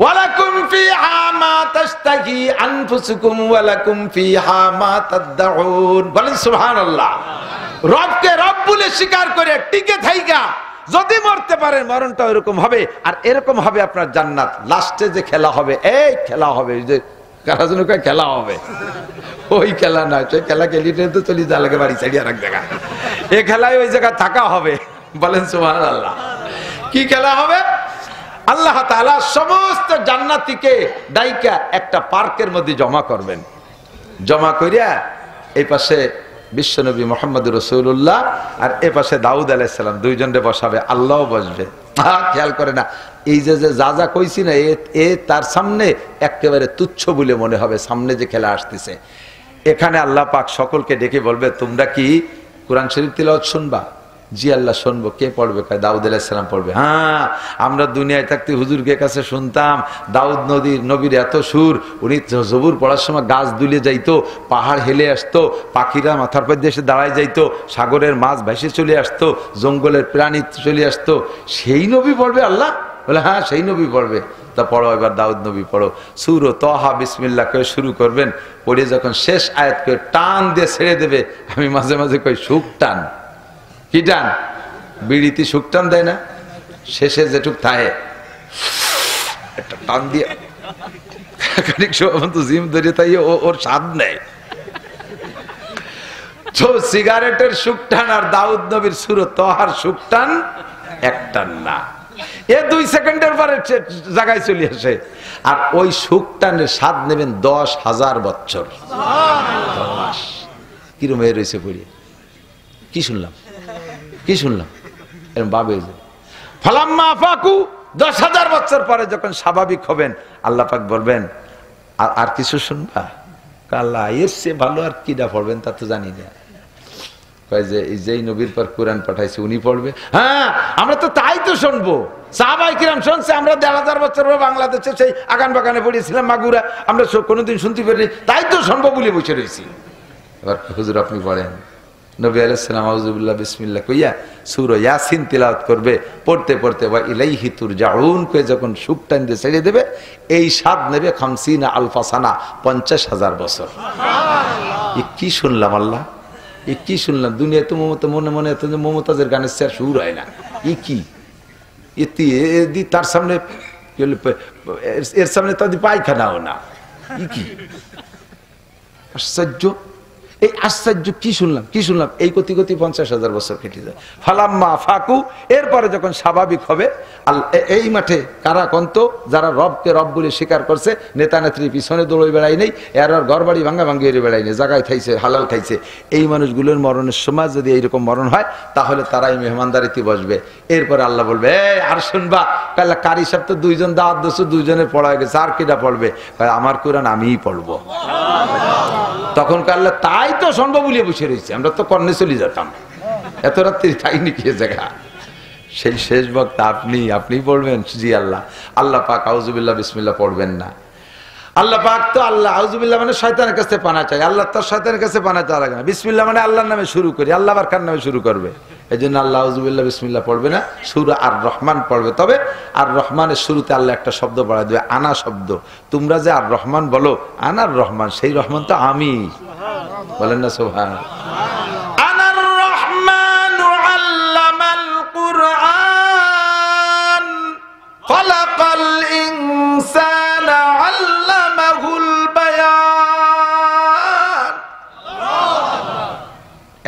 ওয়ালাকুম ফিহা মা তাশতাহি আনফুসুকুম ওয়ালাকুম ফিহা মা তাদউন। বলেন সুবহানাল্লাহ। রবকে রব বলে স্বীকার করে টিকে থাইকা যদি মরতে পারেন, মরণটা এরকম হবে, আর এরকম হবে আপনার জান্নাত। লাস্টে যে খেলা হবে, এই খেলা হবে, যে কারা যেন কয় খেলা হবে, ওই খেলা না, সেই খেলা খেলিতে তো চলে যা লাগে বাড়ি ছাড়িয়ে রাখ জায়গা, এই খেলায় ওই জায়গা থাকা হবে। বলেন সুবহানাল্লাহ। কি খেলা হবে? আল্লাহ তাআলা সমস্ত জান্নাতীকে ডাইকা একটা পার্কের মধ্যে জমা করবেন। জমা করিয়া এই পাশে বিশ্বনবী মুহাম্মদুর রাসূলুল্লাহ আর এ পাশে দাউদ আলাইহিস সালাম, দুইজনরে বসাবে, আল্লাহও বসবে। খেয়াল করে না, এই যে যা যা কইছি না, এ তার সামনে একেবারে তুচ্ছ বলে মনে হবে। সামনে যে খেলা আসতেছে, এখানে আল্লাহ পাক সকলকে ডেকে বলবে, তোমরা কি কোরআন শরীফ তিলাওয়াত শুনবা? জি আল্লাহ শুনবো। কে পড়বে? দাউদ আলাইহিস সালাম পড়বে। হ্যাঁ, আমরা দুনিয়ায় থাকতে হুজুরকে কাছে শুনতাম দাউদ নবীর এত সুর, উনি জবুর পড়ার সময় গাছ দুলে যাইতো, পাহাড় হেলে আসতো, পাখিরা মাথার পর দিয়ে এসে দাঁড়ায় যাইতো, সাগরের মাছ ভেসে চলে আসতো, জঙ্গলের প্রাণী চলে আসতো। সেই নবী পড়বে? আল্লাহ বলে হ্যাঁ, সেই নবী পড়বে। তা পড়ো, এবার দাউদ নবী পড়ো। সূরা তাহা বিসমিল্লাহ করে শুরু করবেন, পড়ে যখন শেষ আয়াত করে টান দিয়ে ছেড়ে দেবে, আমি মাঝে মাঝে কই সুখ টান। কি টান? বিড়িতে সুখ টান দেয় না? শেষে যেটুক থাকে একটা টান দিয়ে খানিক সময় তো জিম ধরে, তাই ওর স্বাদ নেয়। তো সিগারেটের সুখ টান আর দাউদ নবীর সূরা তাহার সুখ টান এক টান না, এ 2 সেকেন্ডের পরে জায়গায় চলে আসে। আর ওই সুখ টানের স্বাদ নেবেন 10,000 বছর। কিরম হয়ে রয়েছে পড়িয়ে? কি শুনলাম এরকম বাবে ফালাম্মা আফাকু, 10,000 বছর পরে যখন স্বাভাবিক হবেন, আল্লাহ পাক বলবেন আর কিছু শুনবা? আল্লাহ এর চেয়ে ভালো আর কিটা পড়বেন তা তো জানি না। কয় যে যেই নবীর পর কোরআন পাঠাইছে উনি পড়বে। হ্যাঁ, আমরা তো তাই তো শুনবো। সাহাবায়ে কিরাম শুনছে, আমরা 1,500 বছর বাংলাদেশে সেই আগান বাগানে পড়েছিলাম মাগুরা, আমরা কোনোদিন শুনতে পারিনি, তাই তো শুনবো বলে বসে রয়েছি। এবার হুজুর আপনি পড়েন। নবী আলাইহিস সালাম আউযুবিল্লাহ বিসমিল্লাহ কইয়া সূরা ইয়াসিন তিলাওয়াত করবে। পড়তে পড়তে ওয়া ইলাইহি তুরজাউন কয়ে যখন সুখ টান দিয়ে ছেড়ে দেবে, এই স্বাদ নেবে 50 আলফা সানা, 50,000 বছর। এ কি শুনলাম আল্লাহ, এ কি শুনলাম? দুনিয়া তো মনে মনে এত মমতাজের গানের চেয়ে সুর হয় না। ই কি এতি তার সামনে, এর সামনে তাদের পায়খানাও না। ই কি আশ্চর্য! এই আশ্চর্য! কি শুনলাম এই গতি 50,000 বছর কেটে যায়। ফালাম্মা ফাকু, এরপরে যখন স্বাভাবিক হবে, এই মাঠে কারা কন্ত যারা রবকে রব বলে স্বীকার করছে, নেতা নেত্রী পিছনে দৌড়ে বেড়াই নেই, এর আর ঘর বাড়ি ভাঙ্গা ভাঙ্গি বেড়াই নেই, জায়গায় খাইছে, হালাল খাইছে, এই মানুষগুলোর মরণের সময় যদি এইরকম মরণ হয়, তাহলে তারাই মেহমানদারিতে বসবে। এরপরে আল্লাহ বলবে, আর শুনবা? কাল্লা কারি সাহেব তো 2 জন দাওয়াত দিয়েছে, 2 জনের পড়া হয়ে গেছে, আর কিটা পড়বে? আমার কোরআন আমিই পড়বো। তখন কাল্লা তাই তো সম্ভব বলিয়ে বসে রয়েছে, আমরা তো কর্ণে চলে যেতাম, এত রাত্রি তাইনি কি জায়গা। সেই শেষ বক্তা আপনি পড়বেন? জি আল্লাহ। আল্লাহ পাক আউযুবিল্লাহ বিসমিল্লাহ পড়বেন না। আল্লাহ পাক তো আল্লাহ, আউযুবিল্লাহ মানে শয়তানের কাছে পানা চাই, আল্লাহ তো শয়তানের কাছে পানা চাওয়া লাগে না। বিসমিল্লাহ মানে আল্লাহর নামে শুরু করি, আল্লাহ আবার কার নামে শুরু করবে? এই জন্য আল্লাহ আউযুবিল্লাহ বিসমিল্লাহ পড়বে না, সূরা আর রহমান পড়বে। তবে আর রহমানের শুরুতে আল্লাহ একটা শব্দ বাড়ায় দেবে, আনা শব্দ। তোমরা যে আর রহমান বলো, আনার রহমান, সেই রহমান তো আমি। বলেন না সুবহানাল্লাহ। আনার রহমানু আল্লামাল কুরআন খালাকাল ইনসানা আল্লামাহুল বায়ান।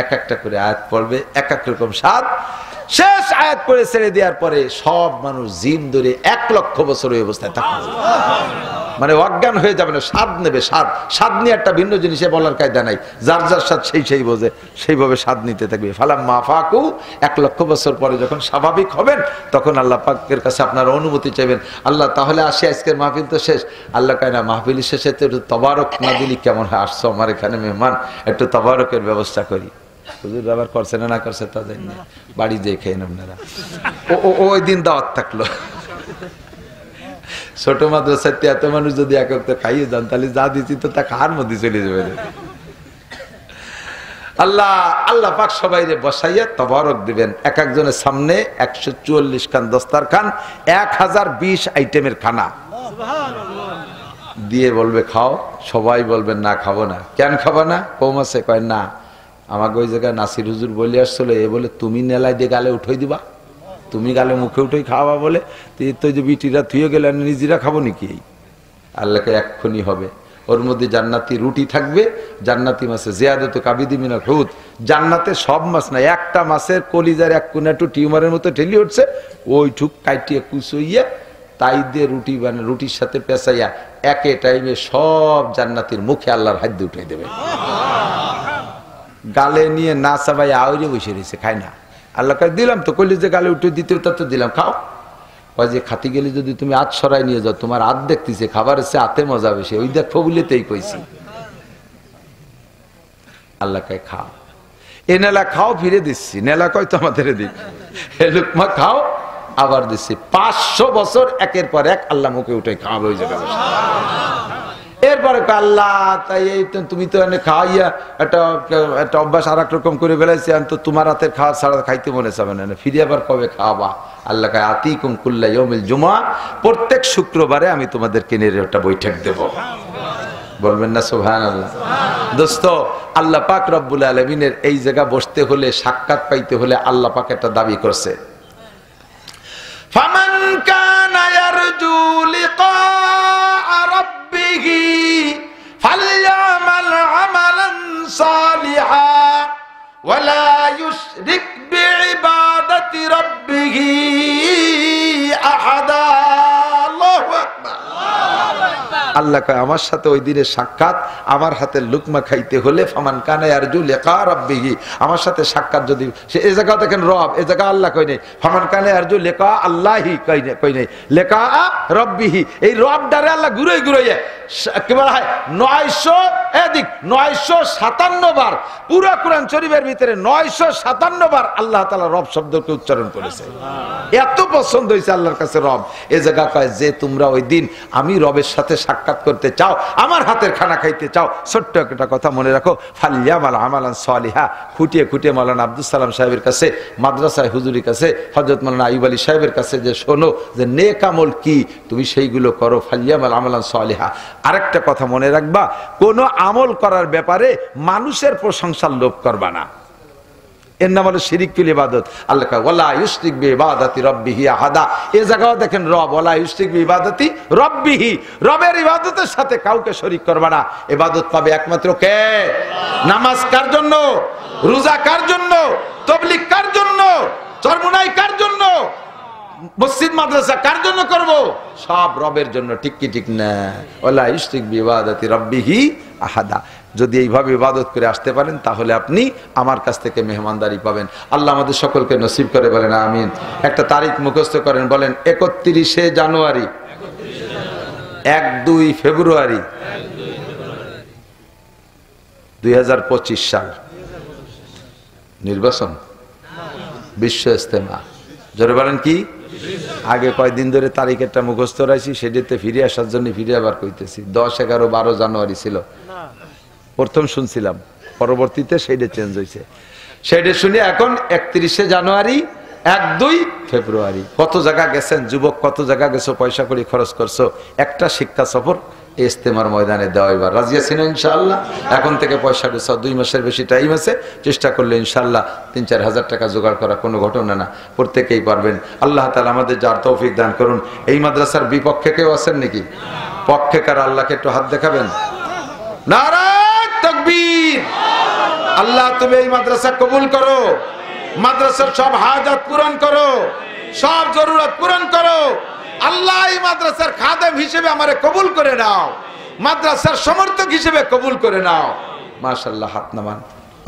এক একটা করে আয়াত পড়বে, এক এক রকম স্বাদ। শেষ আয়াত পড়ে ছেড়ে দেওয়ার পরে সব মানুষ জিম ধরে 1,00,000 বছর ওই অবস্থায় থাকবে, মানে অজ্ঞান হয়ে যাবে না। স্বাদ নেবে, স্বাদ নিয়ে একটা ভিন্ন জিনিসে বলার কায়দা নাই, যার যার স্বাদ সেই বোঝে, সেইভাবে স্বাদ নিতে থাকবে। ফালাম্মা ফাকু, 1,00,000 বছর পরে যখন স্বাভাবিক হবেন, তখন আল্লাহ পাকের কাছে আপনারা অনুমতি চাইবেন। আল্লাহ তাহলে আসি, আজকের মাহফিল তো শেষ। আল্লাহ কয় না, মাহফিলের শেষে তো একটু তবারক না দিলি কেমন হয়? আসছো আমার এখানে মেহমান, একটু তবারকের ব্যবস্থা করি। হুজুর আবার করছে না করছে তা জানি না, বাড়ি যেয়ে খেয়ে আপনারা। ওই দিন দাওয়াত থাকলো। ছোট মাদ্রাসাতে এত মানুষ যদি এক খাইয়ে যান, তাহলে যা দিচ্ছি তো তা কার মধ্যে চলে যাবে। আল্লাহ আল্লাহ পাক সবাইরে বসাইয়া তবারক দিবেন। এক একজনের সামনে 144 খান দস্তারখান, 1020 আইটেমের খানা দিয়ে বলবে খাও। সবাই বলবেন না খাবো না। কেন খাবো না? কম আছে। কয় না, আমাকে ওই জায়গায় নাসির হুজুর বলে আসছিল, এ বলে তুমি নেলাই দিয়ে গালে উঠাই দিবা, তুমি গালে মুখে উঠেই খাওয়া বলে, তো যে বিটিরা থুয়ে গেলে নিজেরা খাবো নাকি? আল্লাহকে এক্ষুনি হবে। ওর মধ্যে জান্নাতি রুটি থাকবে, জান্নাতি মাছে জিয়াদত কাবিদি মিনাল হুদ। জান্নাতে সব মাছ না, একটা মাছের কলিজার এক কোনা একটু টিউমারের মতো ঠেলি উঠছে, ওইটুক কাটিয়ে কুচইয়া তাই দিয়ে রুটি বানিয়ে রুটির সাথে পেঁচাইয়া একে টাইমে সব জান্নাতির মুখে আল্লাহর হাত দিয়ে উঠে দেবে। গালে নিয়ে না চাবাই আউরে বসে রয়েছে, খায় না। আল্লাহ কাছে দিলাম তো, কলিজে গালে উঠে দিতে তো দিলাম, খাও। যে খাতি গেলে যদি তুমি হাত সরাই নিয়ে যাও, তোমার হাত দেখতেছে, খাবার এসে হাতে মজা বেশি, ওই দেখো বলেতেই কইছি। আল্লাহকে খাও, এ নেলা খাও, ফিরে দিচ্ছি। নেলা কয় তো আমাদের দিক, হে লুকমা খাও, আবার দিচ্ছি। 500 বছর একের পর এক আল্লাহ মুখে উঠে খাওয়াবে ওই জায়গায়। এরপরে আল্লাহ তাই এই তুমি তো এনে খাওয়াইয়া একটা অভ্যাস আর এক রকম করে বেড়াইছি, তো তোমার হাতের খাওয়া ছাড়া খাইতে মনে চাবে না, ফিরে আবার কবে খাওয়াবা? আল্লাহ কায় আতিকুম কুল্লা ইয়াউমিল জুমআ, প্রত্যেক শুক্রবারে আমি তোমাদেরকে নিয়ে একটা বৈঠক দেব। বলবেন না সুবহানাল্লাহ? দোস্ত, আল্লাহ পাক রব্বুল আলামিনের এই জায়গা বসতে হলে, সাক্ষাৎ পাইতে হলে আল্লাহ পাক একটা দাবি করছে, ফামান কানা ইয়ারজু লিকা রাব্বিহি ফালইয়ামাল আমালান সালিহা ওয়ালা ইউশরিক বিইবাদাতি রাব্বিহি আহাদা। আল্লাহু আকবার। আল্লাহ কয় আমার সাথে ওই দিনের সাক্ষাৎ, আমার হাতের লুকমা খাইতে হলে ফামান কানা ইয়ারজু লিকা রাব্বিহি, আমার সাথে সাক্ষাৎ যদি সে, এই জায়গা দেখেন রব, এই জায়গা আল্লাহ কই নেই, ফামান কানা ইয়ারজু লিকা আল্লাহি কই নেই, লিকা রাব্বিহি। এই রব ডারে আল্লাহ ঘুরে ঘুরে কি বলা হয় 900 এদিক 957 বার পুরো কোরআন শরীফের ভিতরে 957 বার আল্লাহ তাআলা রব শব্দকে উচ্চারণ করেছে। এত পছন্দ হয়েছে আল্লাহর কাছে রব। এই জায়গা কয় যে তোমরা ওই দিন আমি রবের সাথে সাক্ষাৎ করতে চাও, আমার হাতের খানা খাইতে চাও, ছোট্ট একটা কথা মনে রাখো, ফালিয়ামাল আমালান সালিহা। খুঁটিয়ে খুঁটিয়ে মাওলানা আব্দুল সালাম সাহেবের কাছে, মাদ্রাসায় হুজুরির কাছে, হযরত মাওলানা আইয়ুব আলী সাহেবের কাছে যে শোনো যে নেক আমল কি, তুমি সেইগুলো করো। ফালিয়ামাল আমালান সালিহা। আরেকটা কথা মনে রাখবা, কোন আমল করার ব্যাপারে মানুষের প্রশংসার লোভ করবা না, এর নাম হলো শিরিক ফিল ইবাদত। আল্লাহ কয় ওয়ালা ইউশরিক বিইবাদাতি রাব্বিহি আহাদা। এই জায়গাও দেখেন রব, ওয়ালা ইউশরিক বিইবাদাতি রাব্বিহি, রবের ইবাদতের সাথে কাউকে শরীক করবা না। ইবাদত পাবে একমাত্র কে? নামাজ কার জন্য? রোজা কার জন্য? তাবলীগ কার জন্য? চরমুনাই কার জন্য? মসজিদ মাদ্রাসা কার জন্য করব? সব রবের জন্য। ঠিক কি ঠিক না? ওয়ালা ইউশরিক বিইবাদাতি রাব্বিহি আহাদা। যদি এইভাবে ইবাদত করে আসতে পারেন তাহলে আপনি আমার কাছ থেকে মেহমানদারি পাবেন। আল্লাহ আমাদের সকলকে নসিব করে, বলেন আমিন। একটা তারিখ মুখস্থ করেন, বলেন 31শে জানুয়ারি, 1-2 ফেব্রুয়ারি 2025 সাল নির্বাচন, বিশ্ব ইজতেমা। জোরে বলেন কি? আগে কয়দিন ধরে তারিখেরটা মুখস্থ রাখছি, সেটাতে ফিরে আসার জন্য ফিরে আবার কইতেছি। 10, 11, 12 জানুয়ারি ছিল প্রথম শুনছিলাম, পরবর্তীতে সেইটা চেঞ্জ হয়েছে। সেইটা শুনে এখন 31শে জানুয়ারি, 1-2 ফেব্রুয়ারি। কত জায়গা গেছেন যুবক, কত জায়গা গেছো, পয়সা করে খরচ করছো, একটা শিক্ষা সফর ইজতেমার ময়দানে দেওয়া। এবার রাজি আছি না ইনশাআল্লাহ? এখন থেকে পয়সা গুছাও, 2 মাসের বেশি টাইম আছে, চেষ্টা করলে ইনশাআল্লাহ 3-4 হাজার টাকা জোগাড় করা কোনো ঘটনা না, প্রত্যেকেই পারবেন। আল্লাহ তাআলা আমাদের যার তৌফিক দান করুন। এই মাদ্রাসার বিপক্ষে কেউ আছেন নাকি? পক্ষে কার? আল্লাহকে একটু হাত দেখাবেন। নারায়ে তাকবীর। আল্লাহ তুমি এই মাদ্রাসা কবুল করো, মাদ্রাসার সব হাজাত পূরণ করো, সব জরুরত পূরণ করো। আল্লাহ এই মাদ্রাসার খাদেম হিসেবে আমারে কবুল করে নাও, মাদ্রাসার সমর্থক হিসেবে কবুল করে নাও। মাশাআল্লাহ, হাত নামান।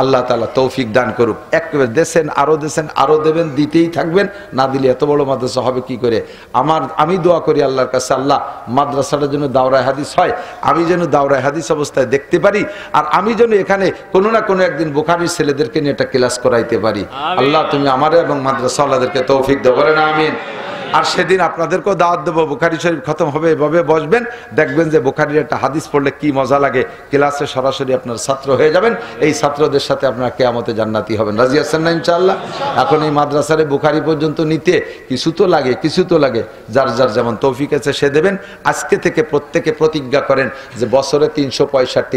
আল্লাহ তাআলা তৌফিক দান করুক। একবার দেন, আরো দেন, আরো দেবেন, দিতেই থাকবেন। না দিলে এত বড় মাদ্রাসা হবে কি করে? আমি দোয়া করি আল্লাহর কাছে, আল্লাহ মাদ্রাসাটা যেন দাওরায়ে হাদিস হয়, আমি যেন দাওরায়ে হাদিস অবস্থায় দেখতে পারি, আর আমি যেন এখানে কোনো না কোনো একদিন বুখারীর ছেলেদেরকে নিয়ে একটা ক্লাস করাইতে পারি। আল্লাহ তুমি আমারে এবং মাদ্রাসাওয়ালাদেরকে তৌফিক দাও, বলেন আমিন। আর সেদিন আপনাদেরকেও দাওয়াত দেবো, বুখারী শরীফ খতম হবে, এভাবে বসবেন, দেখবেন যে বুখারীর একটা হাদিস পড়লে কি মজা লাগে, ক্লাসে সরাসরি আপনার ছাত্র হয়ে যাবেন, এই ছাত্রদের সাথে আপনারা কিয়ামতে জান্নাতি হবেন। রাজি আছেন না ইনশাআল্লাহ? এখন এই মাদ্রাসারে বুখারী পর্যন্ত নিতে কিছু তো লাগে, যার যার যেমন তৌফিক আছে সে দেবেন। আজকে থেকে প্রত্যেকে প্রতিজ্ঞা করেন যে বছরে 365